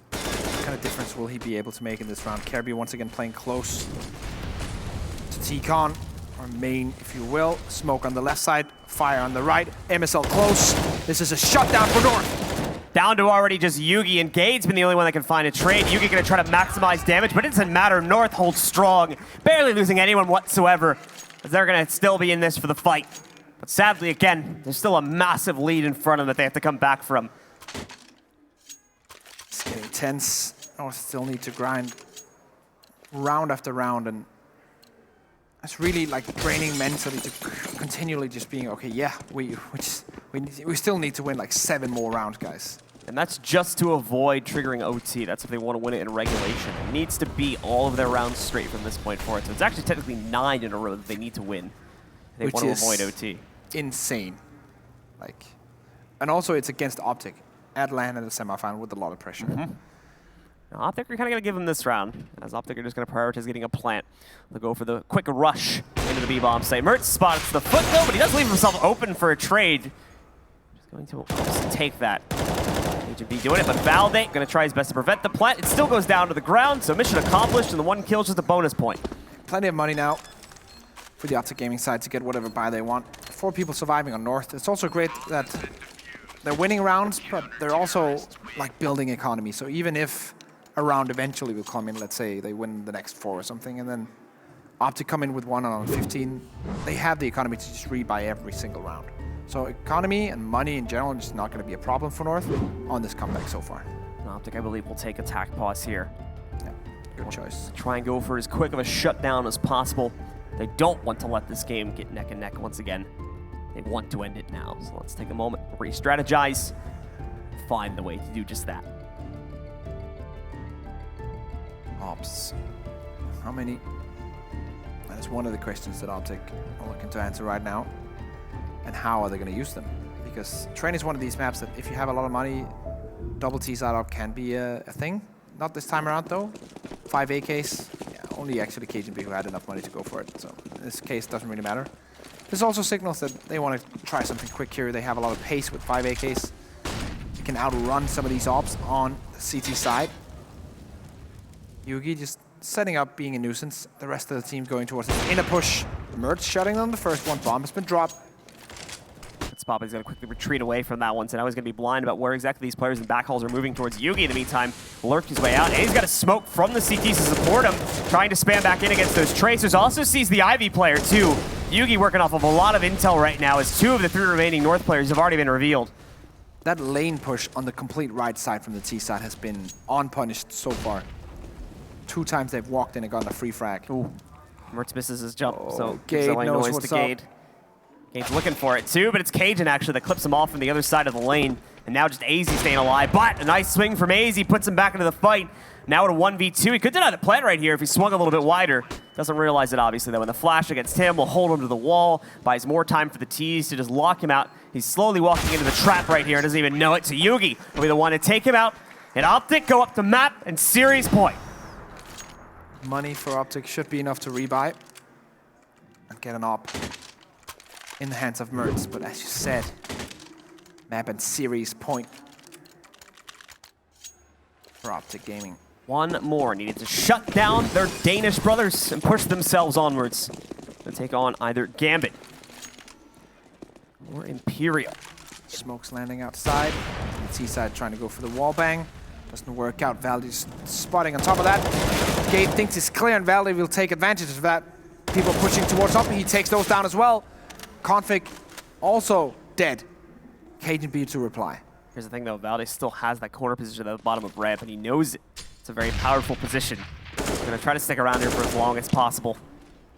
What kind of difference will he be able to make in this round? KRB once again playing close to T-Con, or main, if you will. Smoke on the left side, fire on the right. MSL close. This is a shutdown for North. Down to already just Yugi, and Gade's been the only one that can find a trade. Yugi gonna try to maximize damage, but it doesn't matter. North holds strong, barely losing anyone whatsoever, as they're gonna still be in this for the fight. But sadly, again, there's still a massive lead in front of them that they have to come back from. It's getting tense. North still need to grind round after round, and it's really like draining mentally to continually just being, okay, yeah, we still need to win like 7 more rounds, guys. And that's just to avoid triggering OT. That's if they want to win it in regulation. It needs to be all of their rounds straight from this point forward. So it's actually technically 9 in a row that they need to win. They want to avoid OT. Insane. Like, and also it's against OpTic at LAN in the semifinal with a lot of pressure. Now, OpTic are kind of going to give them this round, as OpTic are just going to prioritize getting a plant. They'll go for the quick rush into the B-bomb site. Mertz spots the foot, though, but he does leave himself open for a trade. Just going to almost take that. Agent B doing it, but Valde going to try his best to prevent the plant. It still goes down to the ground, so mission accomplished, and the 1 kill is just a bonus point. Plenty of money now for the OpTic gaming side to get whatever buy they want. 4 people surviving on North. It's also great that they're winning rounds, but they're also like building economy. So even if a round eventually will come in, let's say they win the next 4 or something, and then OpTic come in with 1 on 15, they have the economy to just rebuy every single round. So economy and money in general is not going to be a problem for North on this comeback so far. OpTic, I believe, will take attack pause here. Yeah, good choice. Try and go for as quick of a shutdown as possible. They don't want to let this game get neck and neck once again. They want to end it now. So let's take a moment, re-strategize, find the way to do just that. Ops How many? That is one of the questions that OpTic are looking to answer right now. And how are they going to use them? Because Train is one of these maps that if you have a lot of money, double T-side up can be a thing. Not this time around though. 5 AKs. Yeah, only actually KGB who had enough money to go for it. So in this case, doesn't really matter. This also signals that they want to try something quick here. They have a lot of pace with 5 AKs. They can outrun some of these ops on the CT side. Yugi just setting up, being a nuisance. The rest of the team going towards the inner push. Mertz shutting on the first one. Bomb has been dropped. Spoppi's going to quickly retreat away from that one, so now he's going to be blind about where exactly these players in backhauls are moving towards. Yugi, in the meantime, lurked his way out, and he's got a smoke from the CTs to support him, trying to spam back in against those tracers. Also sees the Ivy player, too. Yugi working off of a lot of intel right now, as 2 of the 3 remaining North players have already been revealed. That lane push on the complete right side from the T side has been unpunished so far. 2 times they've walked in and gotten a free frag. Ooh. Mertz misses his jump, so Gade knows what's up. Gade. Gade's looking for it too, but it's Cajun actually that clips him off from the other side of the lane. And now just AZ staying alive, but a nice swing from AZ puts him back into the fight. Now at a 1v2, he could deny the plant right here if he swung a little bit wider. Doesn't realize it obviously though. When the flash against him will hold him to the wall, buys more time for the T's to just lock him out. He's slowly walking into the trap right here and doesn't even know it. So Yugi will be the one to take him out. And OpTic go up the map and series point. Money for OpTic should be enough to rebuy and get an op in the hands of Mertz, but as you said, map and series point for OpTic Gaming. One more needed to shut down their Danish brothers and push themselves onwards to take on either Gambit or Imperial. Smoke's landing outside. The T-side trying to go for the wall bang. Doesn't work out. Valdi's spotting on top of that. Gade thinks it's clear, and Valdi will take advantage of that. People pushing towards up. He takes those down as well. Config also dead. Cajun B to reply. Here's the thing though, Valde still has that corner position at the bottom of ramp, and he knows it. It's a very powerful position. He's gonna try to stick around here for as long as possible.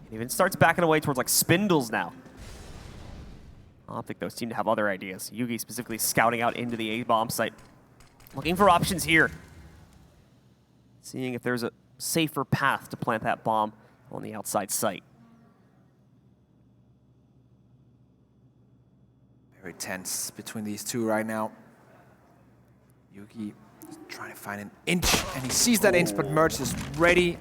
He even starts backing away towards like spindles now. OpTic though seem to have other ideas. Yugi specifically scouting out into the A-bomb site. Looking for options here. Seeing if there's a safer path to plant that bomb on the outside site. Very tense between these two right now. Yugi is trying to find an inch, and he sees that inch, but Mertz is ready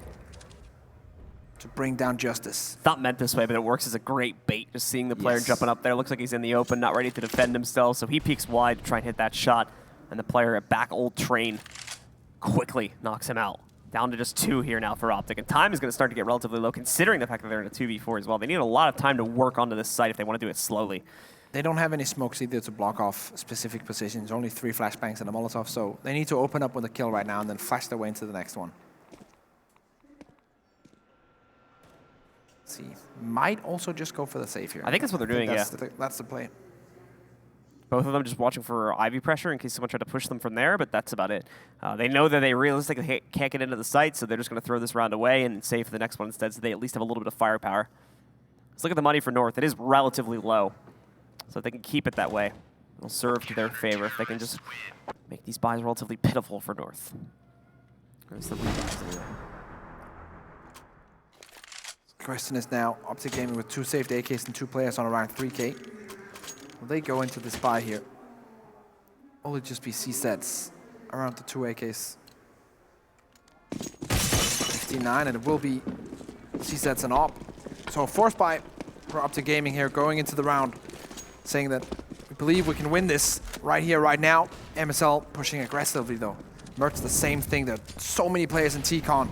to bring down justice. Not meant this way, but it works as a great bait. Just seeing the player jumping up there. Looks like he's in the open, not ready to defend himself, so he peeks wide to try and hit that shot. And the player at back old Train quickly knocks him out. Down to just 2 here now for OpTic. And time is going to start to get relatively low, considering the fact that they're in a 2v4 as well. They need a lot of time to work onto this site if they want to do it slowly. They don't have any smokes either to block off specific positions. Only 3 flashbangs and a Molotov, so they need to open up with a kill right now and then flash their way into the next one. Let's see, might also just go for the save here. I think that's what they're doing, yeah. That's the play. Both of them just watching for Ivy pressure in case someone tried to push them from there, but that's about it. They know that they realistically can't get into the site, so they're just going to throw this round away and save for the next one instead, so they at least have a little bit of firepower. Let's look at the money for North. It is relatively low, so if they can keep it that way, it'll serve to their favor if they can just make these buys relatively pitiful for North. There's the rebuys. Question is now, OpTic Gaming with 2 saved AKs and 2 players on around 3K. Will they go into this buy here? Or will it just be C-sets around the 2 AKs? 59, and it will be C-sets and op. So a force buy for OpTic Gaming here going into the round, saying that we believe we can win this right here, right now. MSL pushing aggressively though. Mertz the same thing. There are so many players in T-Con.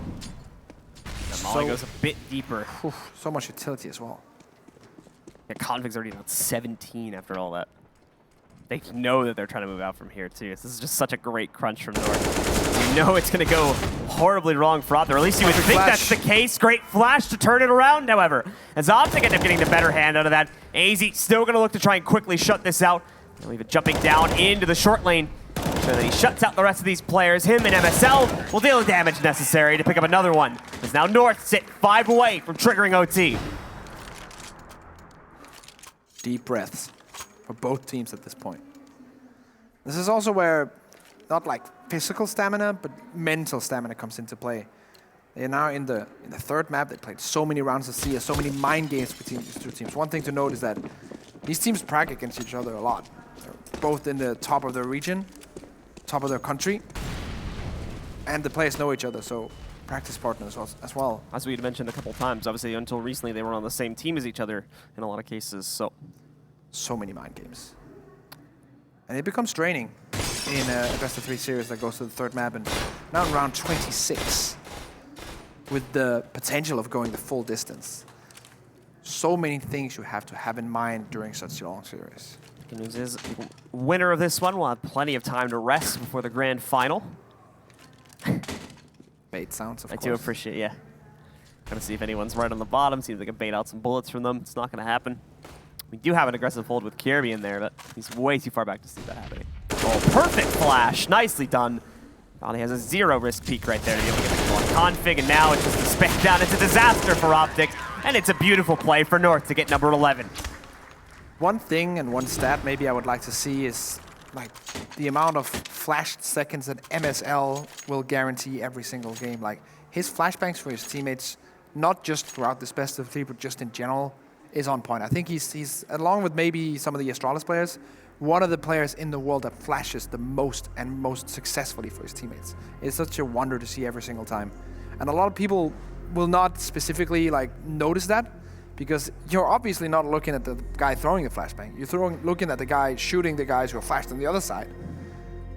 The Molly goes a bit deeper. So much utility as well. Yeah, Config's already down 17 after all that. They know that they're trying to move out from here too. So this is just such a great crunch from North. You know it's going to go horribly wrong for OpTic, or at least you would think that's the case. Great flash to turn it around, however. As OpTic end up getting the better hand out of that. AZ still going to look to try and quickly shut this out. And even jumping down into the short lane so that he shuts out the rest of these players. Him and MSL will deal the damage necessary to pick up another one. As now North sit 5 away from triggering OT. Deep breaths for both teams at this point. This is also where not like physical stamina, but mental stamina comes into play. They are now in the third map. They played so many rounds of CS, so many mind games between these two teams. One thing to note is that these teams practice against each other a lot. They're both in the top of their region, top of their country, and the players know each other, so practice partners as well. As we had mentioned a couple times, obviously until recently they were on the same team as each other in a lot of cases, So many mind games. And it becomes draining in a best of 3 series that goes to the third map, and now in round 26, with the potential of going the full distance. So many things you have to have in mind during such a long series. Good news is, winner of this one will have plenty of time to rest before the grand final. Bait sounds, of course. I do appreciate, yeah. Trying to see if anyone's right on the bottom. Seems like I can bait out some bullets from them. It's not going to happen. We do have an aggressive hold with Kirby in there, but he's way too far back to see that happening. Oh, perfect flash. Nicely done. He has a 0 risk peak right there to be able to get the ball on config, and now it's just a spam down. It's a disaster for OpTic, and it's a beautiful play for North to get number 11. One thing and one stat maybe I would like to see is like the amount of flashed seconds that MSL will guarantee every single game. Like his flashbangs for his teammates, not just throughout this best of 3, but just in general, is on point. I think he's along with maybe some of the Astralis players, one of the players in the world that flashes the most and most successfully for his teammates. It's such a wonder to see every single time. And a lot of people will not specifically like notice that, because you're obviously not looking at the guy throwing the flashbang. You're looking at the guy shooting the guys who are flashed on the other side.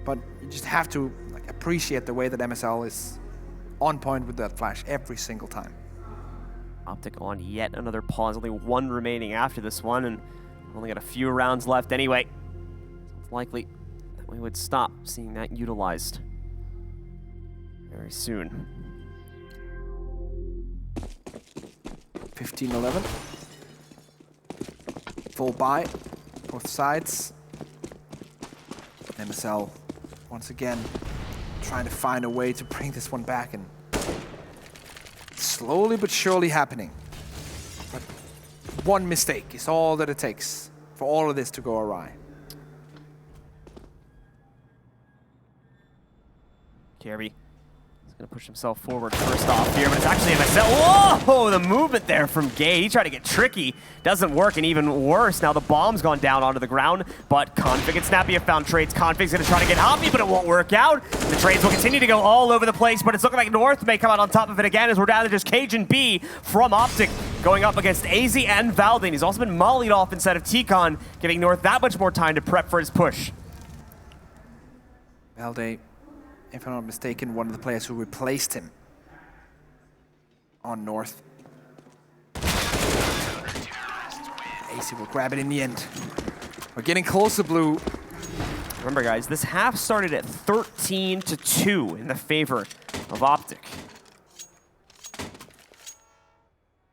But you just have to like appreciate the way that MSL is on point with that flash every single time. OpTic on yet another pause. Only 1 remaining after this one, and only got a few rounds left anyway. It's likely that we would stop seeing that utilized very soon. 15-11. Full buy, both sides. MSL, once again, trying to find a way to bring this one back, and slowly but surely happening. But one mistake is all that it takes for all of this to go awry. Kirby is going to push himself forward first off here, but it's actually MSL. Whoa! The movement there from Gay. He tried to get tricky. Doesn't work, and even worse, now the bomb's gone down onto the ground, but Config and Snappy have found trades. Config's going to try to get Hoppy, but it won't work out. The trades will continue to go all over the place, but it's looking like North may come out on top of it again as we're down to just Cajun B from OpTic going up against AZ and Valdane. He's also been mollied off inside of T-Con, giving North that much more time to prep for his push. Valdane, if I'm not mistaken, one of the players who replaced him on North. AC will grab it in the end. We're getting closer, Blue. Remember, guys, this half started at 13-2 in the favor of OpTic.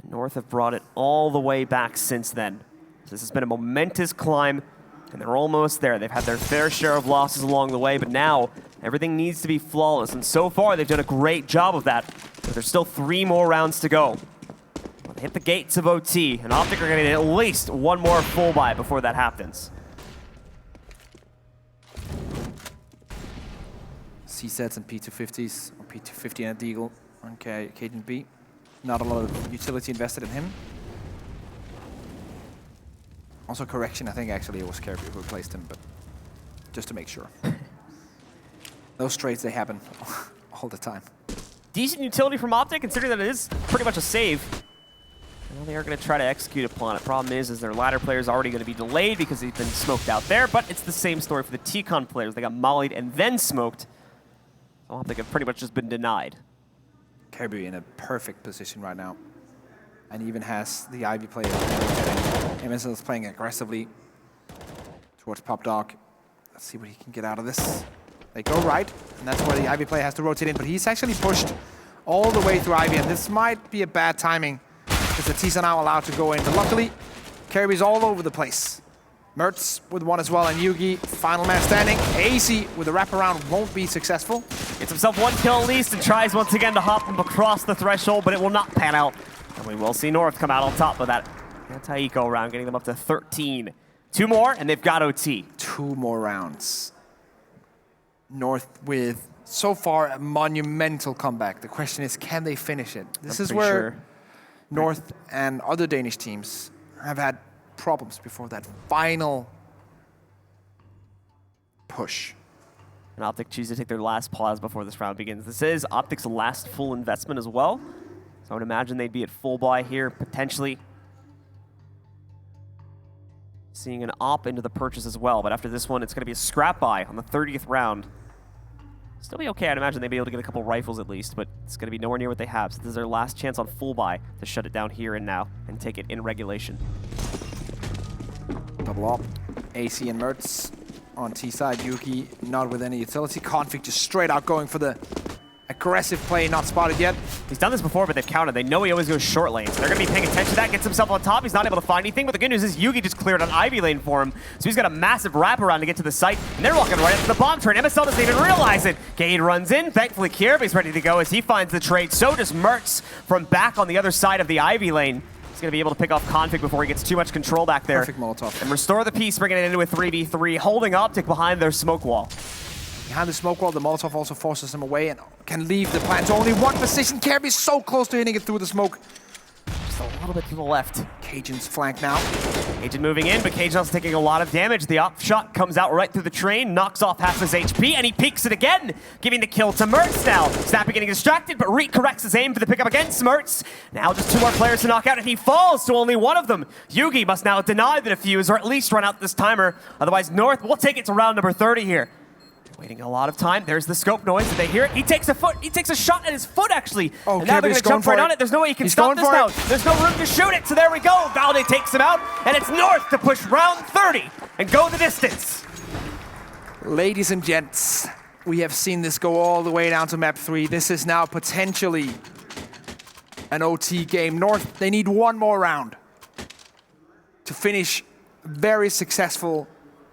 North have brought it all the way back since then. So this has been a momentous climb, and they're almost there. They've had their fair share of losses along the way, but now everything needs to be flawless, and so far they've done a great job of that. But there's still 3 more rounds to go. They hit the gates of OT, and OpTic are going to need at least 1 more full buy before that happens. C-sets and P250s, or P250 and a Deagle on Cajun B. Not a lot of utility invested in him. Also correction, I think actually it was Kirby who replaced him, but just to make sure. Those trades, they happen all the time. Decent utility from OpTic, considering that it is pretty much a save. Well, they are going to try to execute upon it. Problem is their ladder player is already going to be delayed because they've been smoked out there, but it's the same story for the T-Con players. They got mollied and then smoked. So OpTic have pretty much just been denied. Kirby in a perfect position right now. And even has the Ivy player. MSL is playing aggressively towards PopDog. Let's see what he can get out of this. They go right, and that's where the Ivy player has to rotate in, but he's actually pushed all the way through Ivy, and this might be a bad timing because the T's are now allowed to go in. But luckily, Kirby's all over the place. Mertz with one as well, and Yugi, final man standing. AC with a wraparound won't be successful. Gets himself 1 kill at least and tries once again to hop him across the threshold, but it will not pan out. And we will see North come out on top of that anti-eco round, getting them up to 13. 2 more, and they've got OT. 2 more rounds. North with so far a monumental comeback. The question is, can they finish it? This is pretty where sure North and other Danish teams have had problems before that final push. And OpTic choose to take their last pause before this round begins. This is OpTic's last full investment as well. So I would imagine they'd be at full buy here, potentially seeing an op into the purchase as well. But after this one, it's going to be a scrap buy on the 30th round. Still be okay. I'd imagine they'd be able to get a couple rifles at least, but it's going to be nowhere near what they have. So this is their last chance on full buy to shut it down here and now and take it in regulation. Double op. AC and Mertz on T side. Yuki not with any utility. Config just straight out going for the aggressive play, not spotted yet. He's done this before, but they've counted. They know he always goes short lane, so they're going to be paying attention to that. Gets himself on top. He's not able to find anything, but the good news is Yugi just cleared an Ivy lane for him, so he's got a massive wraparound to get to the site, and they're walking right into the bomb turret. MSL doesn't even realize it. Gade runs in. Thankfully, Kierby's ready to go as he finds the trade. So does Mertz from back on the other side of the Ivy lane. He's going to be able to pick off Config before he gets too much control back there. Perfect Molotov. And restore the piece, bringing it into a 3v3, holding OpTic behind their smoke wall. Behind the smoke wall, the Molotov also forces him away and can leave the plant to only one position. Kirby's so close to hitting it through the smoke. Just a little bit to the left. Cajun's flank now. Cajun moving in, but Cajun also taking a lot of damage. The op shot comes out right through the train, knocks off half his HP, and he peeks it again, giving the kill to Mertz now. Snappy getting distracted, but recorrects his aim for the pickup against Mertz. Now just two more players to knock out, and he falls to only one of them. Yugi must now deny the defuse, or at least run out this timer. Otherwise, North will take it to round number 30 here. Waiting a lot of time. There's the scope noise. Did they hear it? He takes a shot at his foot, actually. Oh, and now they're going to jump right on it. There's no way he can stop this now. There's no room to shoot it, so there we go. Valde takes him out, and it's North to push round 30 and go the distance. Ladies and gents, we have seen this go all the way down to map 3. This is now potentially an OT game. North, they need one more round to finish very successful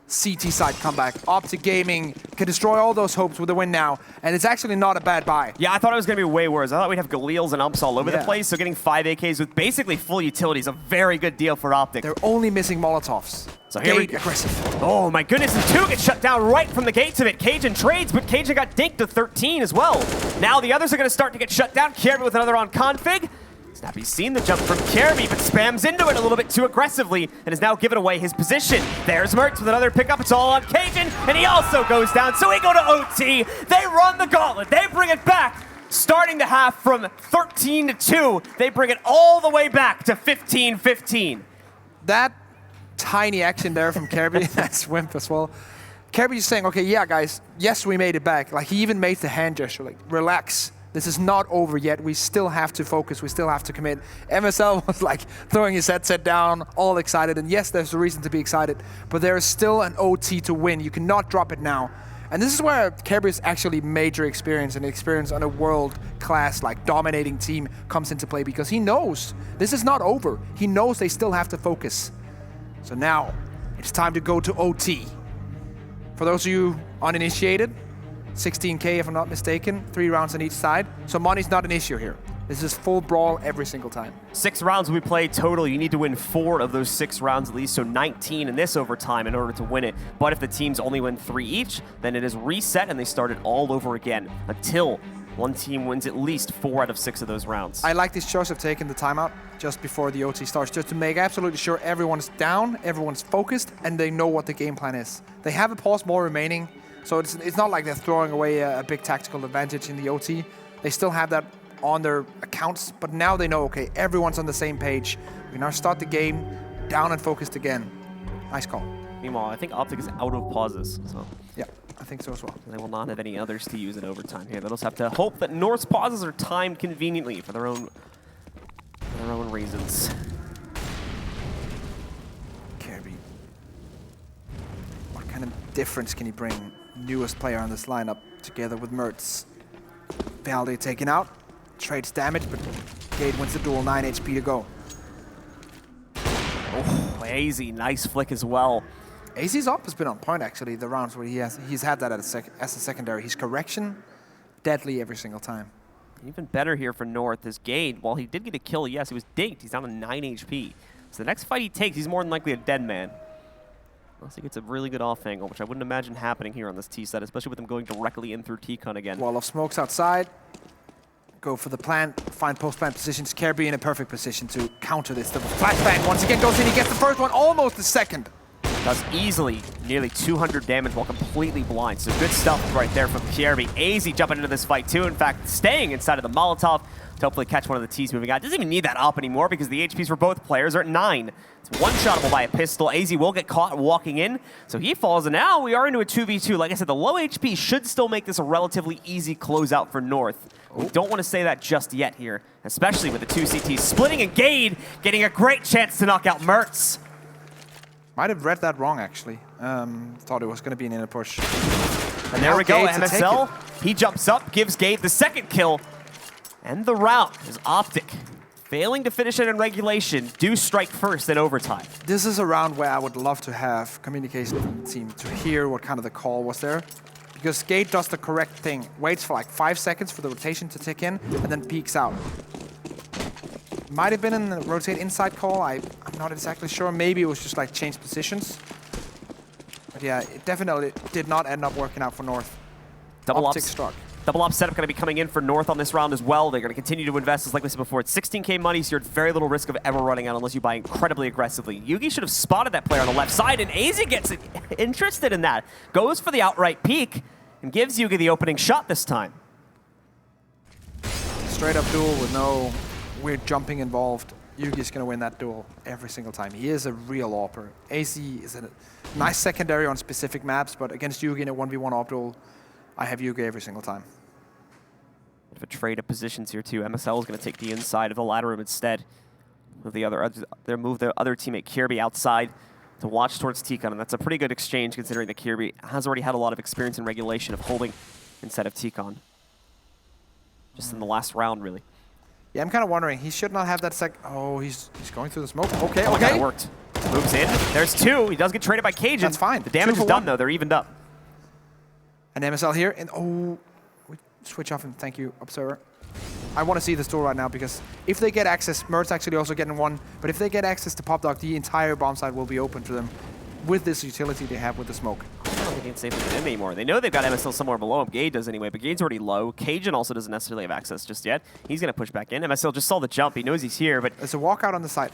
CT side comeback. OpTic Gaming can destroy all those hopes with a win now, and it's actually not a bad buy. Yeah, I thought it was going to be way worse. I thought we'd have Galils and umps all over the place, so getting 5 AKs with basically full utility is a very good deal for OpTic. They're only missing Molotovs. So here we go. Aggressive. Oh my goodness, and 2 gets shut down right from the gates of it. Cajun trades, but Cajun got dinked to 13 as well. Now the others are going to start to get shut down. Kirby with another on config. Snappy's seen the jump from Kirby, but spams into it a little bit too aggressively and has now given away his position. There's Mertz with another pickup. It's all on Cajun, and he also goes down. So we go to OT. They run the gauntlet. They bring it back, starting the half from 13-2. They bring it all the way back to 15-15. That tiny action there from Kirby, that's wimp as well. Kirby is saying, okay, yeah, guys, yes, we made it back. Like, he even made the hand gesture, like, relax. This is not over yet. We still have to focus. We still have to commit. MSL was like throwing his headset down, all excited. And yes, there's a reason to be excited, but there is still an OT to win. You cannot drop it now. And this is where Kirby's actually major experience and experience on a world-class, like, dominating team comes into play, because he knows this is not over. He knows they still have to focus. So now it's time to go to OT. For those of you uninitiated, 16K if I'm not mistaken, 3 rounds on each side. So money's not an issue here. This is full brawl every single time. 6 rounds we play total. You need to win 4 of those 6 rounds at least, so 19 in this overtime in order to win it. But if the teams only win 3 each, then it is reset and they start it all over again until one team wins at least 4 out of 6 of those rounds. I like this choice of taking the timeout just before the OT starts, just to make absolutely sure everyone's down, everyone's focused, and they know what the game plan is. They have a pause more remaining, so it's not like they're throwing away a big tactical advantage in the OT. They still have that on their accounts, but now they know, okay, everyone's on the same page. We now start the game down and focused again. Nice call. Meanwhile, I think OpTic is out of pauses, so yeah, I think so as well. They will not have any others to use in overtime here. They'll just have to hope that North's pauses are timed conveniently for their own reasons. Kirby. What kind of difference can he bring? Newest player on this lineup together with Mertz. Valde taken out. Trades damage, but Gade wins the duel, 9 HP to go. Oh, AZ, nice flick as well. AZ's op has been on point, actually, the rounds where he's had that as a secondary. His correction, deadly every single time. Even better here for North is Gade. While he did get a kill, yes, he was dinked. He's down to 9 HP. So the next fight he takes, he's more than likely a dead man. Unless he gets a really good off angle, which I wouldn't imagine happening here on this T set, especially with them going directly in through T-Con again. Wall of smokes outside. Go for the plant, find post-plant positions. Kirby in a perfect position to counter this. The flashbang once again goes in, he gets the first one, almost the second. Does easily nearly 200 damage while completely blind. So good stuff right there from Kirby. AZ jumping into this fight too. In fact, staying inside of the Molotov to hopefully catch one of the T's moving out. Doesn't even need that up anymore because the HPs for both players are at 9. It's one-shotable by a pistol. AZ will get caught walking in, so he falls, and now we are into a 2v2. Like I said, the low HP should still make this a relatively easy closeout for North. We don't want to say that just yet here, especially with the 2 CTs splitting, and Gade getting a great chance to knock out Mertz. Might have read that wrong, actually. Thought it was going to be an inner push. And there we go, MSL. He jumps up, gives Gade the second kill. And the round is OpTic. Failing to finish it in regulation, do strike first in overtime. This is a round where I would love to have communication from the team to hear what kind of the call was there. Because Gade does the correct thing. Waits for like 5 seconds for the rotation to tick in, and then peeks out. Might have been in the rotate inside call, I'm not exactly sure. Maybe it was just like change positions. But yeah, it definitely did not end up working out for North. Double OpTic struck. Double op setup going to be coming in for North on this round as well. They're going to continue to invest, as like we said before. It's 16K money, so you're at very little risk of ever running out unless you buy incredibly aggressively. Yugi should have spotted that player on the left side, and AZ gets interested in that. Goes for the outright peek and gives Yugi the opening shot this time. Straight up duel with no weird jumping involved. Yugi's going to win that duel every single time. He is a real AWPer. AZ is a nice secondary on specific maps, but against Yugi in a 1v1 AWP duel, I have Yugi every single time. Bit of a trade of positions here too. MSL is going to take the inside of the ladder room instead. Move the other teammate Kirby outside to watch towards T-Con, and that's a pretty good exchange considering that Kirby has already had a lot of experience in regulation of holding instead of T-Con. Just in the last round, really. Yeah, I'm kind of wondering. He should not have that sec. Oh, he's going through the smoke. Okay, oh, okay. That worked. Moves in. There's 2. He does get traded by Cajun. That's fine. The damage is done though. They're evened up. And MSL here, and oh, we switch off and thank you, Observer. I want to see this duel right now because if they get access, Mertz actually also getting one, but if they get access to PopDog, the entire bomb site will be open to them with this utility they have with the smoke. I don't think they can safely get in anymore. They know they've got MSL somewhere below him. Gade does anyway, but Gade's already low. Cajun also doesn't necessarily have access just yet. He's going to push back in. MSL just saw the jump. He knows he's here, but... There's a walkout on the side.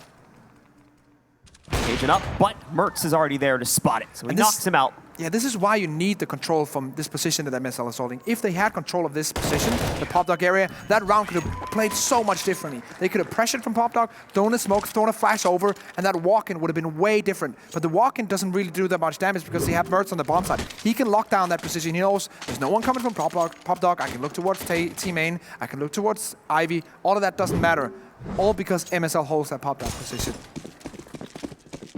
Cajun up, but Mertz is already there to spot it, so he knocks him out. Yeah, this is why you need the control from this position that MSL is holding. If they had control of this position, the PopDog area, that round could have played so much differently. They could have pressured from PopDog, thrown a smoke, thrown a flash over, and that walk-in would have been way different. But the walk-in doesn't really do that much damage because they have Mertz on the bomb side. He can lock down that position. He knows there's no one coming from PopDog. I can look towards T-Main. I can look towards Ivy. All of that doesn't matter. All because MSL holds that PopDog position.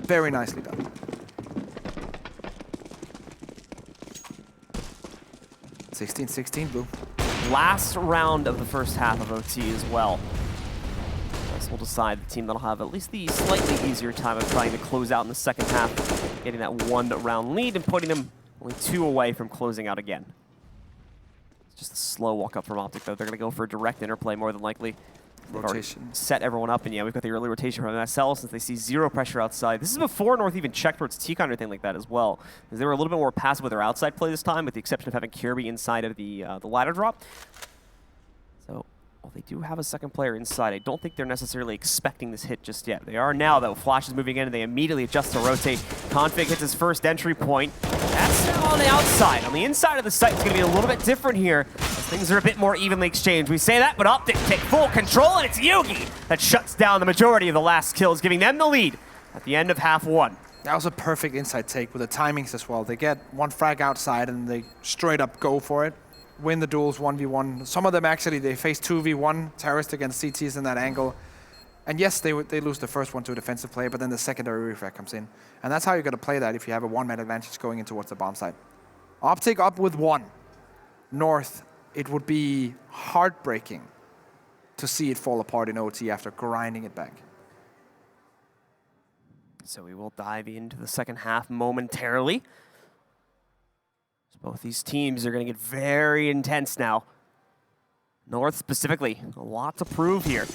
Very nicely done. 16-16, Blue. Last round of the first half of OT as well. This will decide the team that'll have at least the slightly easier time of trying to close out in the second half, getting that 1-round lead and putting them only 2 away from closing out again. It's just a slow walk up from OpTic, though. They're going to go for a direct interplay more than likely. Rotation. Set everyone up, and yeah, we've got the early rotation from MSL since they see 0 pressure outside. This is before North even checked towards T-Con or anything like that as well. Because they were a little bit more passive with their outside play this time, with the exception of having Kirby inside of the ladder drop. So, well, they do have a second player inside. I don't think they're necessarily expecting this hit just yet. They are now, though. Flash is moving in, and they immediately adjust to rotate. Config hits his first entry point. That's now on the outside. On the inside of the site, it's going to be a little bit different here. Things are a bit more evenly exchanged. We say that, but OpTic take full control, and it's Yugi that shuts down the majority of the last kills, giving them the lead at the end of half 1. That was a perfect inside take with the timings as well. They get one frag outside, and they straight up go for it. Win the duels 1v1. Some of them actually, they face 2v1 terrorist against CTs in that angle. And yes, they lose the first one to a defensive player, but then the secondary refrag comes in. And that's how you're going to play that if you have a one-man advantage going in towards the bomb site. OpTic up with 1. North, it would be heartbreaking to see it fall apart in OT after grinding it back. So we will dive into the second half momentarily. So both these teams are going to get very intense now. North specifically, a lot to prove here.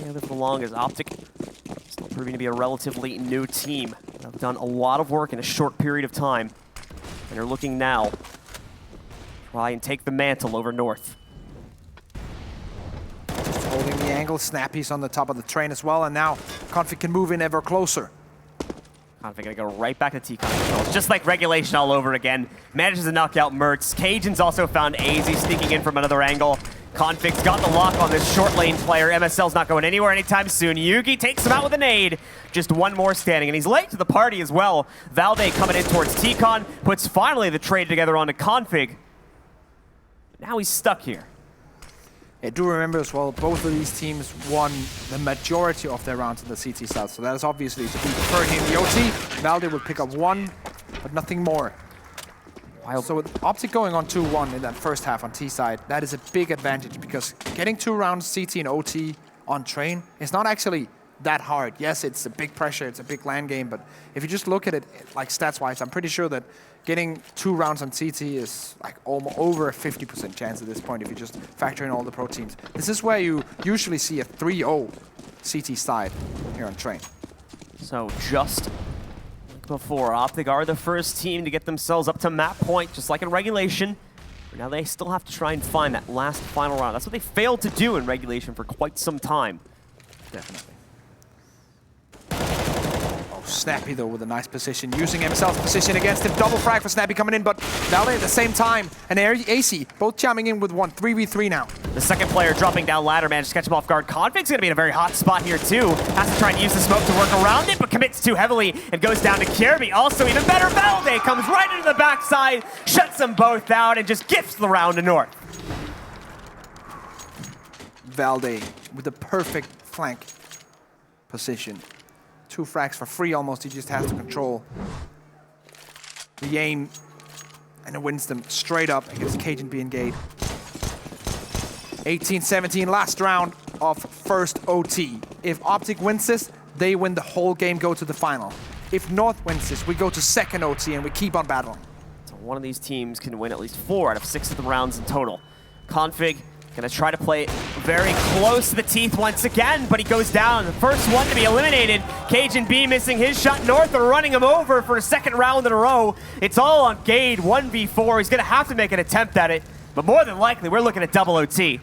And for the longest, OpTic Still proving to be a relatively new team. They've done a lot of work in a short period of time. And are looking now to try and take the mantle over North. Holding the angle, Snappy's on the top of the train as well, and now Config can move in ever closer. Config gonna go right back to T-Con controls, just like regulation all over again. Manages to knock out Mertz. Cajun's also found AZ sneaking in from another angle. Config's got the lock on this short lane player. MSL's not going anywhere anytime soon. Yugi takes him out with a nade. Just one more standing, and he's late to the party as well. Valde coming in towards T-Con, puts finally the trade together onto Config. Now he's stuck here. I do remember as well, both of these teams won the majority of their rounds in the CT South, so that is obviously to be preferred here in the OT. Valde will pick up one, but nothing more. So with OpTic going on 2-1 in that first half on T side, that is a big advantage because getting 2 rounds CT and OT on train is not actually that hard. Yes, it's a big pressure, it's a big LAN game, but if you just look at it like stats-wise, I'm pretty sure that getting 2 rounds on CT is like almost over a 50% chance at this point if you just factor in all the pro teams. This is where you usually see a 3-0 CT side here on train. So just like before, OpTic are the first team to get themselves up to map point, just like in regulation. But now they still have to try and find that last final round. That's what they failed to do in regulation for quite some time. Definitely. Snappy though with a nice position, using himself's position against him. Double frag for Snappy coming in, but Valde at the same time, and AC both jamming in with one. 3v3 now. The second player dropping down ladder, managed to catch him off guard. Config's gonna be in a very hot spot here too. Has to try and use the smoke to work around it, but commits too heavily and goes down to Kirby. Also even better, Valde comes right into the backside, shuts them both out, and just gifts the round to North. Valde with the perfect flank position. 2 frags for free almost, he just has to control the aim, and it wins them straight up against Cajun being Gade. 18-17, last round of first OT. If OpTic wins this, they win the whole game, go to the final. If North wins this, we go to second OT and we keep on battling. So one of these teams can win at least 4 out of 6 of the rounds in total. Config gonna try to play very close to the teeth once again, but he goes down. The first one to be eliminated. Cajun B missing his shot. North are running him over for a second round in a row. It's all on Gade, 1v4. He's gonna have to make an attempt at it, but more than likely, we're looking at double OT.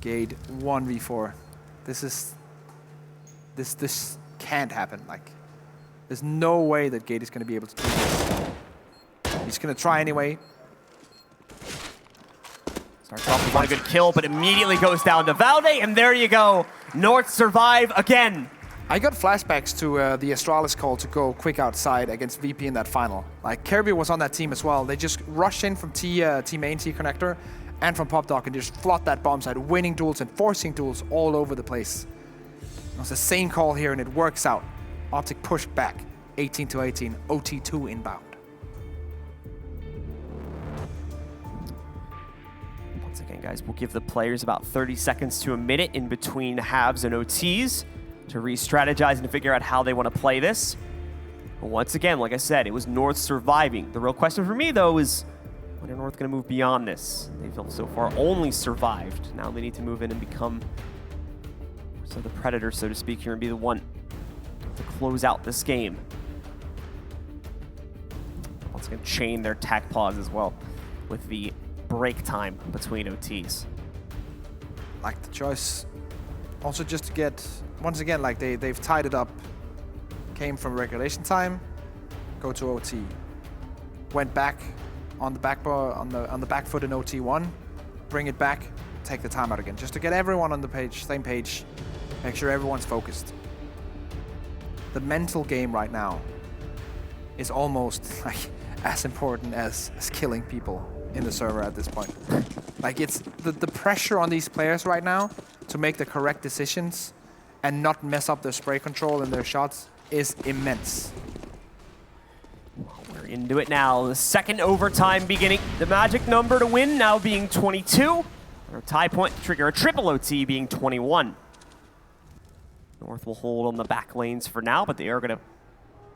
Gade, 1v4. This can't happen. Like, there's no way that Gade is gonna be able to do this. He's gonna try anyway. Starts off with one good kill, but immediately goes down to Valde, and there you go. North survive again. I got flashbacks to the Astralis call to go quick outside against VP in that final. Like, Kirby was on that team as well. They just rushed in from T main, T connector, and from PopDoc and just flood that bomb site, winning duels and forcing duels all over the place. It was the same call here, and it works out. OpTic pushed back, 18-18, OT2 inbound. Once again, guys, we'll give the players about 30 seconds to a minute in between halves and OTs to re-strategize and figure out how they want to play this. But once again, like I said, it was North surviving. The real question for me, though, is when are North going to move beyond this? They've so far only survived. Now they need to move in and become the predator, so to speak, here and be the one to close out this game. Once again, chain their tack pause as well with the break time between OTs. Like the choice. Also just to get, once again, like they've tied it up. Came from regulation time, go to OT. Went back on the back foot in OT1, bring it back, take the timeout again. Just to get everyone on the page, same page, make sure everyone's focused. The mental game right now is almost like as important as killing people in the server at this point. Like, it's the pressure on these players right now to make the correct decisions and not mess up their spray control and their shots is immense. We're into it now. The second overtime beginning. The magic number to win now being 22. Or tie point to trigger a triple OT being 21. North will hold on the back lanes for now, but they are going to,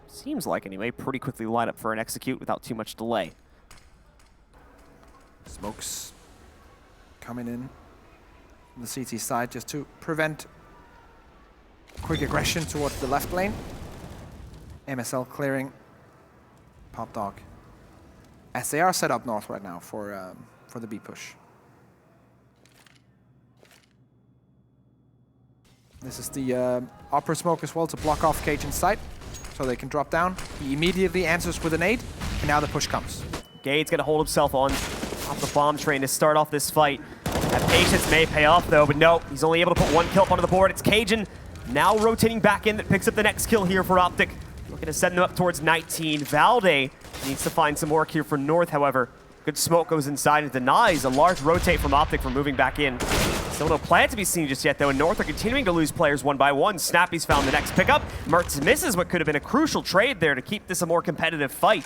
seems like anyway, pretty quickly line up for an execute without too much delay. Smokes coming in on the CT side just to prevent quick aggression towards the left lane. MSL clearing Pop Dog. As they are set up north right now for the B push. This is the upper smoke as well to block off Cajun's sight, so they can drop down. He immediately answers with a nade, and now the push comes. Gade's gonna hold himself on top the bomb train to start off this fight. That patience may pay off though, but no, he's only able to put one kill up onto the board. It's Cajun now rotating back in that picks up the next kill here for OpTic. Looking to send them up towards 19. Valde needs to find some work here for North, however. Good smoke goes inside and denies a large rotate from OpTic from moving back in. Still no plan to be seen just yet, though, and North are continuing to lose players one by one. Snappy's found the next pickup. Mertz misses what could have been a crucial trade there to keep this a more competitive fight.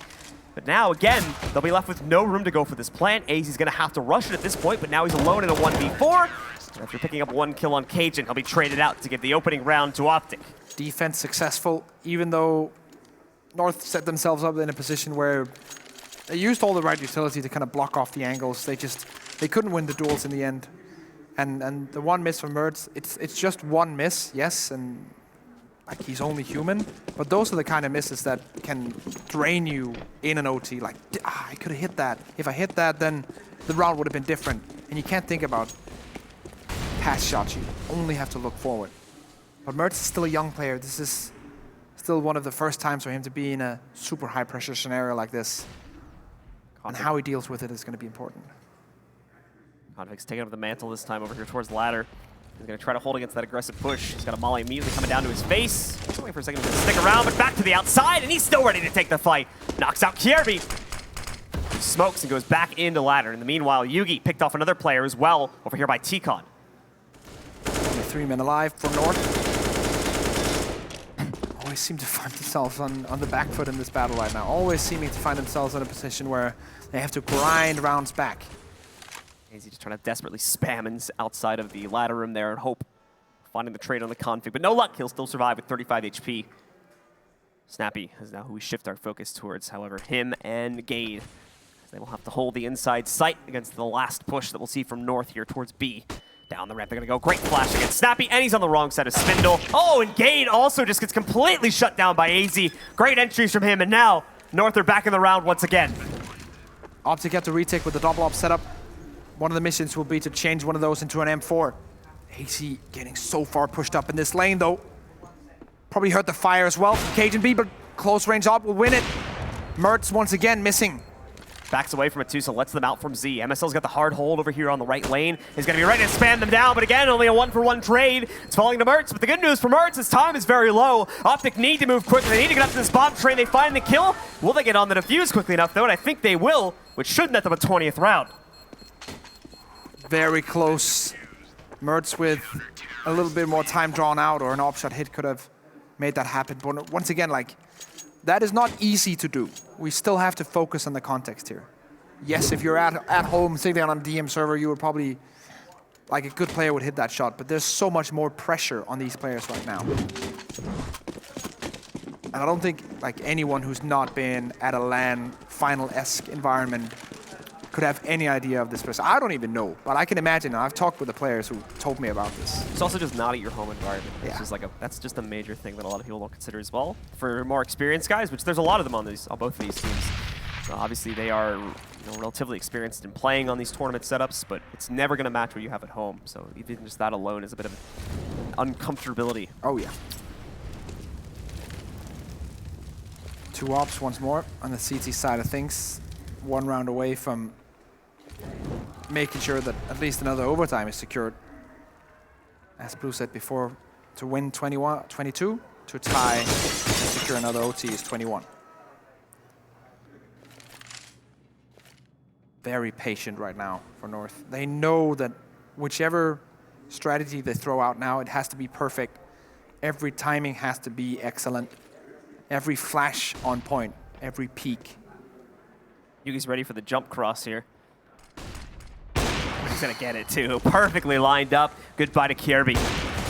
But now, again, they'll be left with no room to go for this plant. AZ's going to have to rush it at this point, but now he's alone in a 1v4. And after picking up one kill on Cajun, he'll be traded out to give the opening round to OpTic. Defense successful, even though North set themselves up in a position where they used all the right utility to kind of block off the angles. They couldn't win the duels in the end. And the one miss from Mertz, it's just one miss, yes, and like he's only human, but those are the kind of misses that can drain you in an OT. Like, I could have hit that. If I hit that, then the round would have been different. And you can't think about past shots. You only have to look forward. But Mertz is still a young player. This is still one of the first times for him to be in a super high pressure scenario like this. And how he deals with it is going to be important. Convict's taking up the mantle this time over here towards the ladder. He's going to try to hold against that aggressive push. He's got a molly immediately coming down to his face. He's waiting for a second to stick around, but back to the outside, and he's still ready to take the fight. Knocks out Kierby. He smokes and goes back into ladder. In the meanwhile, Yugi picked off another player as well over here by T-Con. Only 3 men alive for North. Always seem to find themselves on the back foot in this battle right now. Always seeming to find themselves in a position where they have to grind rounds back. AZ just trying to desperately spam outside of the ladder room there and hope finding the trade on the config, but no luck. He'll still survive with 35 HP. Snappy is now who we shift our focus towards, however, him and Gade. They will have to hold the inside sight against the last push that we'll see from North here towards B. Down the ramp, they're gonna go. Great flash against Snappy, and he's on the wrong side of Spindle. Oh, and Gade also just gets completely shut down by AZ. Great entries from him, and now North are back in the round once again. OpTic have to retake with the double op setup. One of the missions will be to change one of those into an M4. AZ getting so far pushed up in this lane, though. Probably hurt the fire as well. Cajun B, but close range op will win it. Mertz once again missing. Backs away from it too, so lets them out from Z. MSL's got the hard hold over here on the right lane. He's going to be ready to spam them down, but again, only a 1-for-1 trade. It's falling to Mertz, but the good news for Mertz is time is very low. OpTic need to move quickly. They need to get up to this bomb train. They find the kill. Will they get on the defuse quickly enough, though? And I think they will, which should net them a 20th round. Very close. Mertz with a little bit more time drawn out, or an op-shot hit could have made that happen. But once again, like, that is not easy to do. We still have to focus on the context here. Yes, if you're at home sitting on a DM server, you would probably, like a good player would hit that shot, but there's so much more pressure on these players right now. And I don't think like anyone who's not been at a LAN final-esque environment could have any idea of this person. I don't even know, but I can imagine. I've talked with the players who told me about this. It's also just not at your home environment. Yeah. It's just that's just a major thing that a lot of people don't consider as well. For more experienced guys, which there's a lot of them on both of these teams. So obviously they are relatively experienced in playing on these tournament setups, but it's never going to match what you have at home. So even just that alone is a bit of uncomfortability. Oh yeah. 2 ops once more on the CT side of things. 1 round away from making sure that at least another overtime is secured. As Blue said before, to win 22, to tie and secure another OT is 21. Very patient right now for North. They know that whichever strategy they throw out now, it has to be perfect. Every timing has to be excellent. Every flash on point, every peak. Yugi's ready for the jump cross here. He's gonna get it too. Perfectly lined up. Goodbye to Kierby.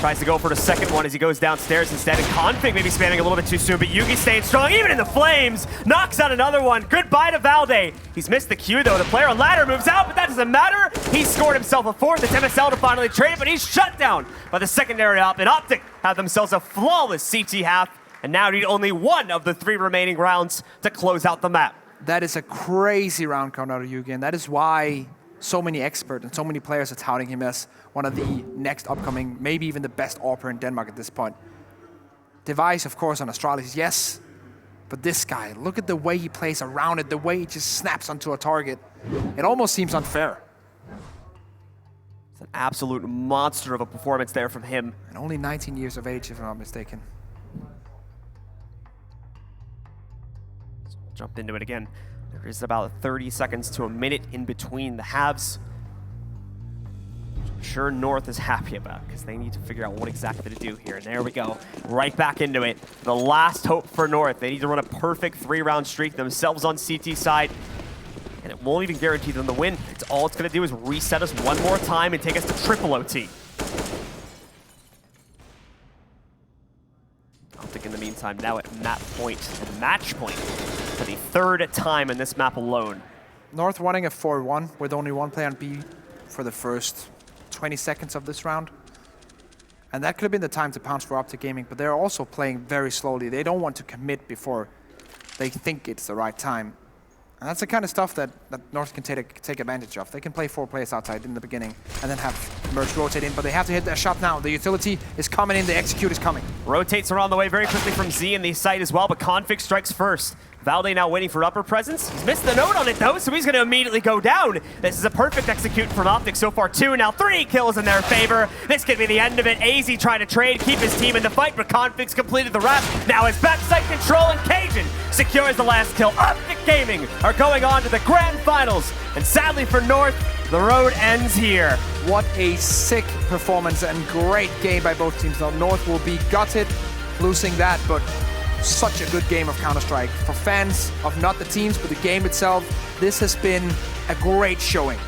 Tries to go for the second one as he goes downstairs instead, and Config maybe spamming a little bit too soon, but Yugi staying strong, even in the flames. Knocks out another one. Goodbye to Valde. He's missed the Q, though. The player on ladder moves out, but that doesn't matter. He scored himself a fourth. It's MSL to finally trade it, but he's shut down by the secondary op, and OpTic have themselves a flawless CT half, and now need only one of the 3 remaining rounds to close out the map. That is a crazy round count out of Yugi, and that is why so many experts and so many players are touting him as one of the next upcoming, maybe even the best AWPer in Denmark at this point. Device, of course, on Astralis, yes. But this guy, look at the way he plays around it, the way he just snaps onto a target. It almost seems unfair. It's an absolute monster of a performance there from him. And only 19 years of age, if I'm not mistaken. So we'll jump into it again. There is about 30 seconds to a minute in between the halves. I'm sure North is happy about, because they need to figure out what exactly to do here. And there we go, right back into it. The last hope for North. They need to run a perfect 3-round streak themselves on CT side, and it won't even guarantee them the win. All it's going to do is reset us one more time and take us to triple OT. OpTic in the meantime now at map point and match point for the 3rd time in this map alone. North running a 4-1 with only one player on B for the first 20 seconds of this round. And that could have been the time to pounce for OpTic Gaming, but they're also playing very slowly. They don't want to commit before they think it's the right time. And that's the kind of stuff that North can take advantage of. They can play 4 players outside in the beginning and then have Merge rotate in, but they have to hit their shot now. The utility is coming in, the execute is coming. Rotates around the way very quickly from Z in the site as well, but Config strikes first. Valde now waiting for upper presence. He's missed the note on it though, so he's going to immediately go down. This is a perfect execute from OpTic so far. 2, now 3 kills in their favor. This could be the end of it. AZ trying to trade, keep his team in the fight, but Config's completed the wrap. Now his backside control, and Cajun secures the last kill. OpTic Gaming are going on to the grand finals, and sadly for North, the road ends here. What a sick performance and great game by both teams. Now North will be gutted losing that, but such a good game of Counter-Strike. For fans of not the teams, but the game itself, this has been a great showing.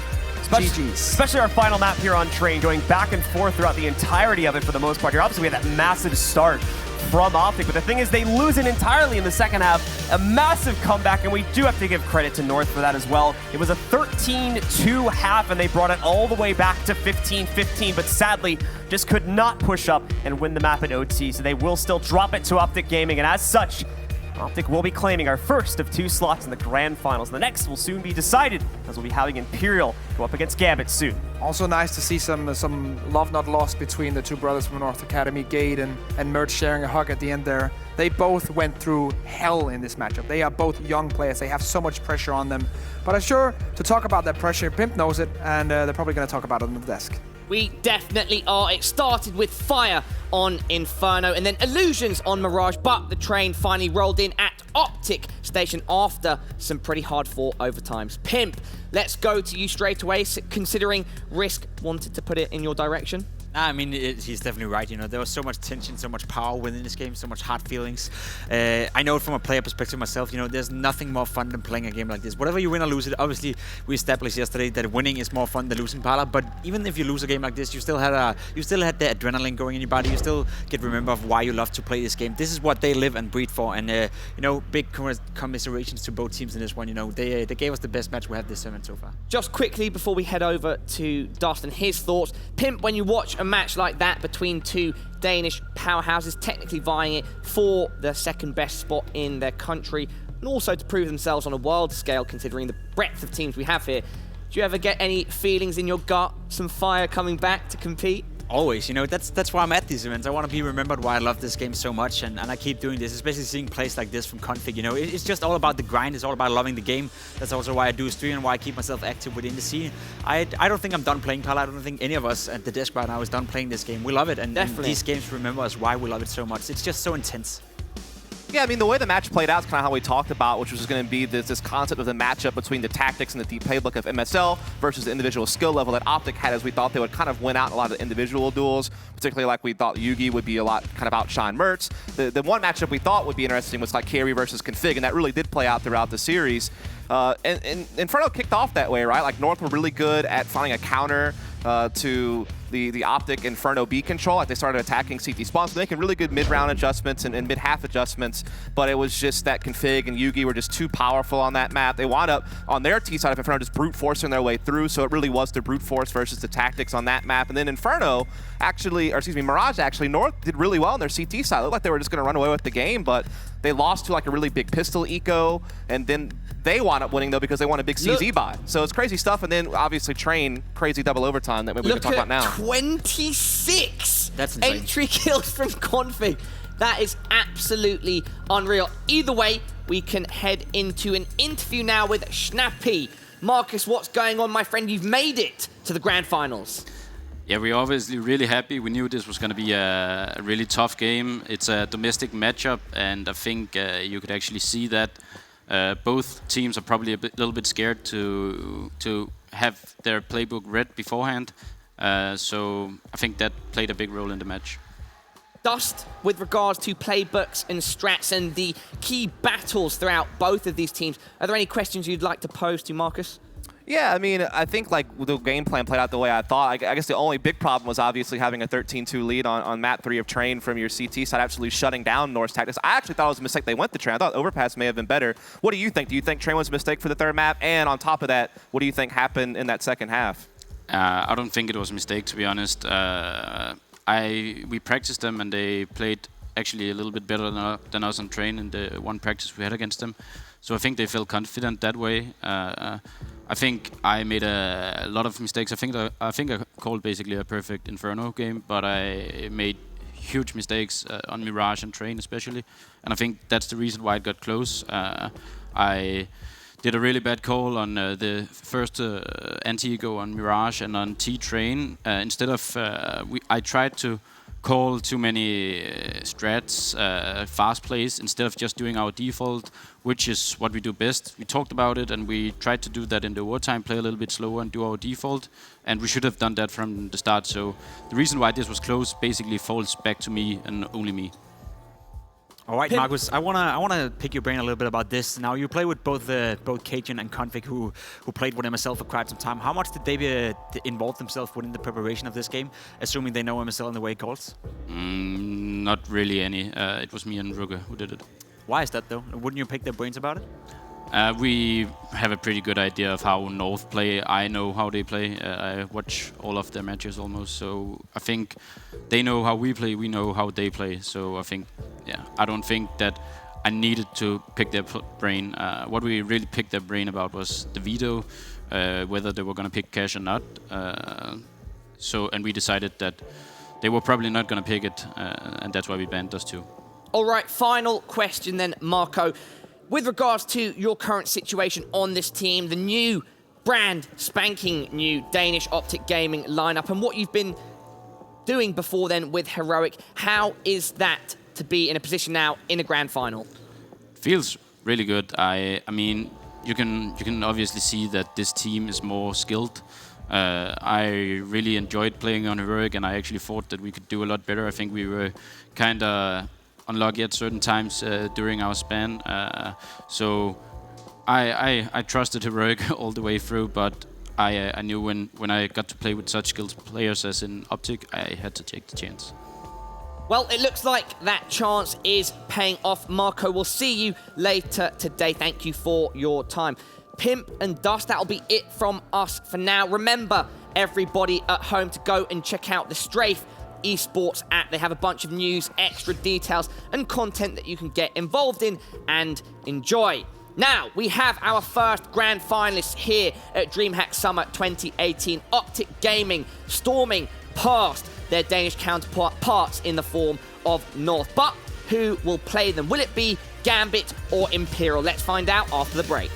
GG's. Especially our final map here on Train, going back and forth throughout the entirety of it for the most part. Here, obviously, we had that massive start from OpTic, but the thing is they lose it entirely in the second half. A massive comeback, and we do have to give credit to North for that as well. It was a 13-2 half, and they brought it all the way back to 15-15, but sadly, just could not push up and win the map at OT, so they will still drop it to OpTic Gaming, and as such, OpTic will be claiming our first of 2 slots in the grand finals. The next will soon be decided, as we'll be having Imperial go up against Gambit soon. Also nice to see some love not lost between the 2 brothers from North Academy, Gade and Merch, sharing a hug at the end there. They both went through hell in this matchup. They are both young players. They have so much pressure on them. But I'm sure to talk about that pressure, Pimp knows it, and they're probably going to talk about it on the desk. We definitely are. It started with fire on Inferno and then illusions on Mirage, but the train finally rolled in at OpTic Station after some pretty hard-fought overtimes. Pimp, let's go to you straight away, considering Risk wanted to put it in your direction. I mean, he's definitely right. You know, there was so much tension, so much power within this game, so much hard feelings. I know it from a player perspective myself. You know, there's nothing more fun than playing a game like this. Whatever you win or lose it, obviously we established yesterday that winning is more fun than losing Parla. But even if you lose a game like this, you still had the adrenaline going in your body. You still get remember of why you love to play this game. This is what they live and breathe for. And you know, big commiserations to both teams in this one. You know, they gave us the best match we had this tournament so far. Just quickly before we head over to Dust and his thoughts, Pimp, when you watch a match like that between 2 Danish powerhouses technically vying it for the second best spot in their country, and also to prove themselves on a world scale considering the breadth of teams we have here, do you ever get any feelings in your gut, some fire coming back to compete? Always, you know, that's why I'm at these events. I want to be remembered why I love this game so much, and I keep doing this, especially seeing plays like this from Config. You know, it's just all about the grind. It's all about loving the game. That's also why I do stream and why I keep myself active within the scene. I don't think I'm done playing Parla. I don't think any of us at the desk right now is done playing this game. We love it, and these games remember us why we love it so much. It's just so intense. Yeah, I mean, the way the match played out is kind of how we talked about, which was going to be this concept of the matchup between the tactics and the deep playbook of MSL versus the individual skill level that OpTic had, as we thought they would kind of win out in a lot of the individual duels, particularly like we thought Yugi would be a lot kind of outshine Mertz. The one matchup we thought would be interesting was like Carry versus Config, and that really did play out throughout the series. And Inferno kicked off that way, right? Like North were really good at finding a counter to the OpTic Inferno B control. Like they started attacking CT spawns, making really good mid-round adjustments and mid-half adjustments, but it was just that config and Yugi were just too powerful on that map. They wound up on their T side of Inferno just brute forcing their way through, so it really was the brute force versus the tactics on that map. And then Inferno Mirage actually, North did really well on their CT side. It looked like they were just going to run away with the game, but they lost to like a really big pistol eco, and then they wound up winning though because they won a big CZ buy. So it's crazy stuff, and then obviously Train, crazy double overtime that we can talk about now. 26 That's insane. entry kills from Config. That is absolutely unreal. Either way, we can head into an interview now with Snappy. Marcus, what's going on, my friend? You've made it to the grand finals. Yeah, we're obviously really happy. We knew this was going to be a really tough game. It's a domestic matchup, and I think you could actually see that both teams are probably a little bit scared to have their playbook read beforehand. So I think that played a big role in the match. Dust, with regards to playbooks and strats and the key battles throughout both of these teams, are there any questions you'd like to pose to Marcus? Yeah, I mean, I think like the game plan played out the way I thought. I guess the only big problem was obviously having a 13-2 lead on map 3 of Train from your CT side, absolutely shutting down North's tactics. I actually thought it was a mistake they went to Train. I thought Overpass may have been better. What do you think? Do you think Train was a mistake for the third map? And on top of that, what do you think happened in that second half? I don't think it was a mistake, to be honest. We practiced them, and they played actually a little bit better than us on Train in the one practice we had against them. So I think they felt confident that way. I think I made a lot of mistakes. I think I called basically a perfect Inferno game, but I made huge mistakes on Mirage and Train especially. And I think that's the reason why it got close. I did a really bad call on the first anti-ego on Mirage and on T-Train. Instead of, I tried to call too many strats, fast plays, instead of just doing our default, which is what we do best. We talked about it, and we tried to do that in the wartime, play a little bit slower and do our default, and we should have done that from the start. So the reason why this was close basically falls back to me and only me. All right, Marcus, I wanna pick your brain a little bit about this. Now, you play with both Cajun and Config, who played with MSL for quite some time. How much did they involve themselves within the preparation of this game, assuming they know MSL in the way it calls? Not really any. It was me and Ruger who did it. Why is that, though? Wouldn't you pick their brains about it? We have a pretty good idea of how North play. I know how they play. I watch all of their matches almost. So I think they know how we play. We know how they play. So I think, yeah, I don't think that I needed to pick their brain. What we really picked their brain about was the veto, whether they were going to pick Cash or not. And we decided that they were probably not going to pick it, and that's why we banned us too. All right, final question then, Marco. With regards to your current situation on this team, the new brand spanking new Danish OpTic Gaming lineup, and what you've been doing before then with Heroic, how is that to be in a position now in a grand final? Feels really good. I mean, you can obviously see that this team is more skilled. I really enjoyed playing on Heroic, and I actually thought that we could do a lot better. I think we were kind of unlucky at certain times during our span. So I trusted Heroic all the way through, but I knew when I got to play with such skilled players as in OpTic, I had to take the chance. Well, it looks like that chance is paying off. Marco, we'll see you later today. Thank you for your time. Pimp and Dust, that'll be it from us for now. Remember, everybody at home, to go and check out the Strafe esports app. They have a bunch of news, extra details, and content that you can get involved in and enjoy. Now, we have our first grand finalists here at DreamHack Summer 2018. OpTic Gaming storming past their Danish counterparts in the form of North. But who will play them? Will it be Gambit or Imperial? Let's find out after the break.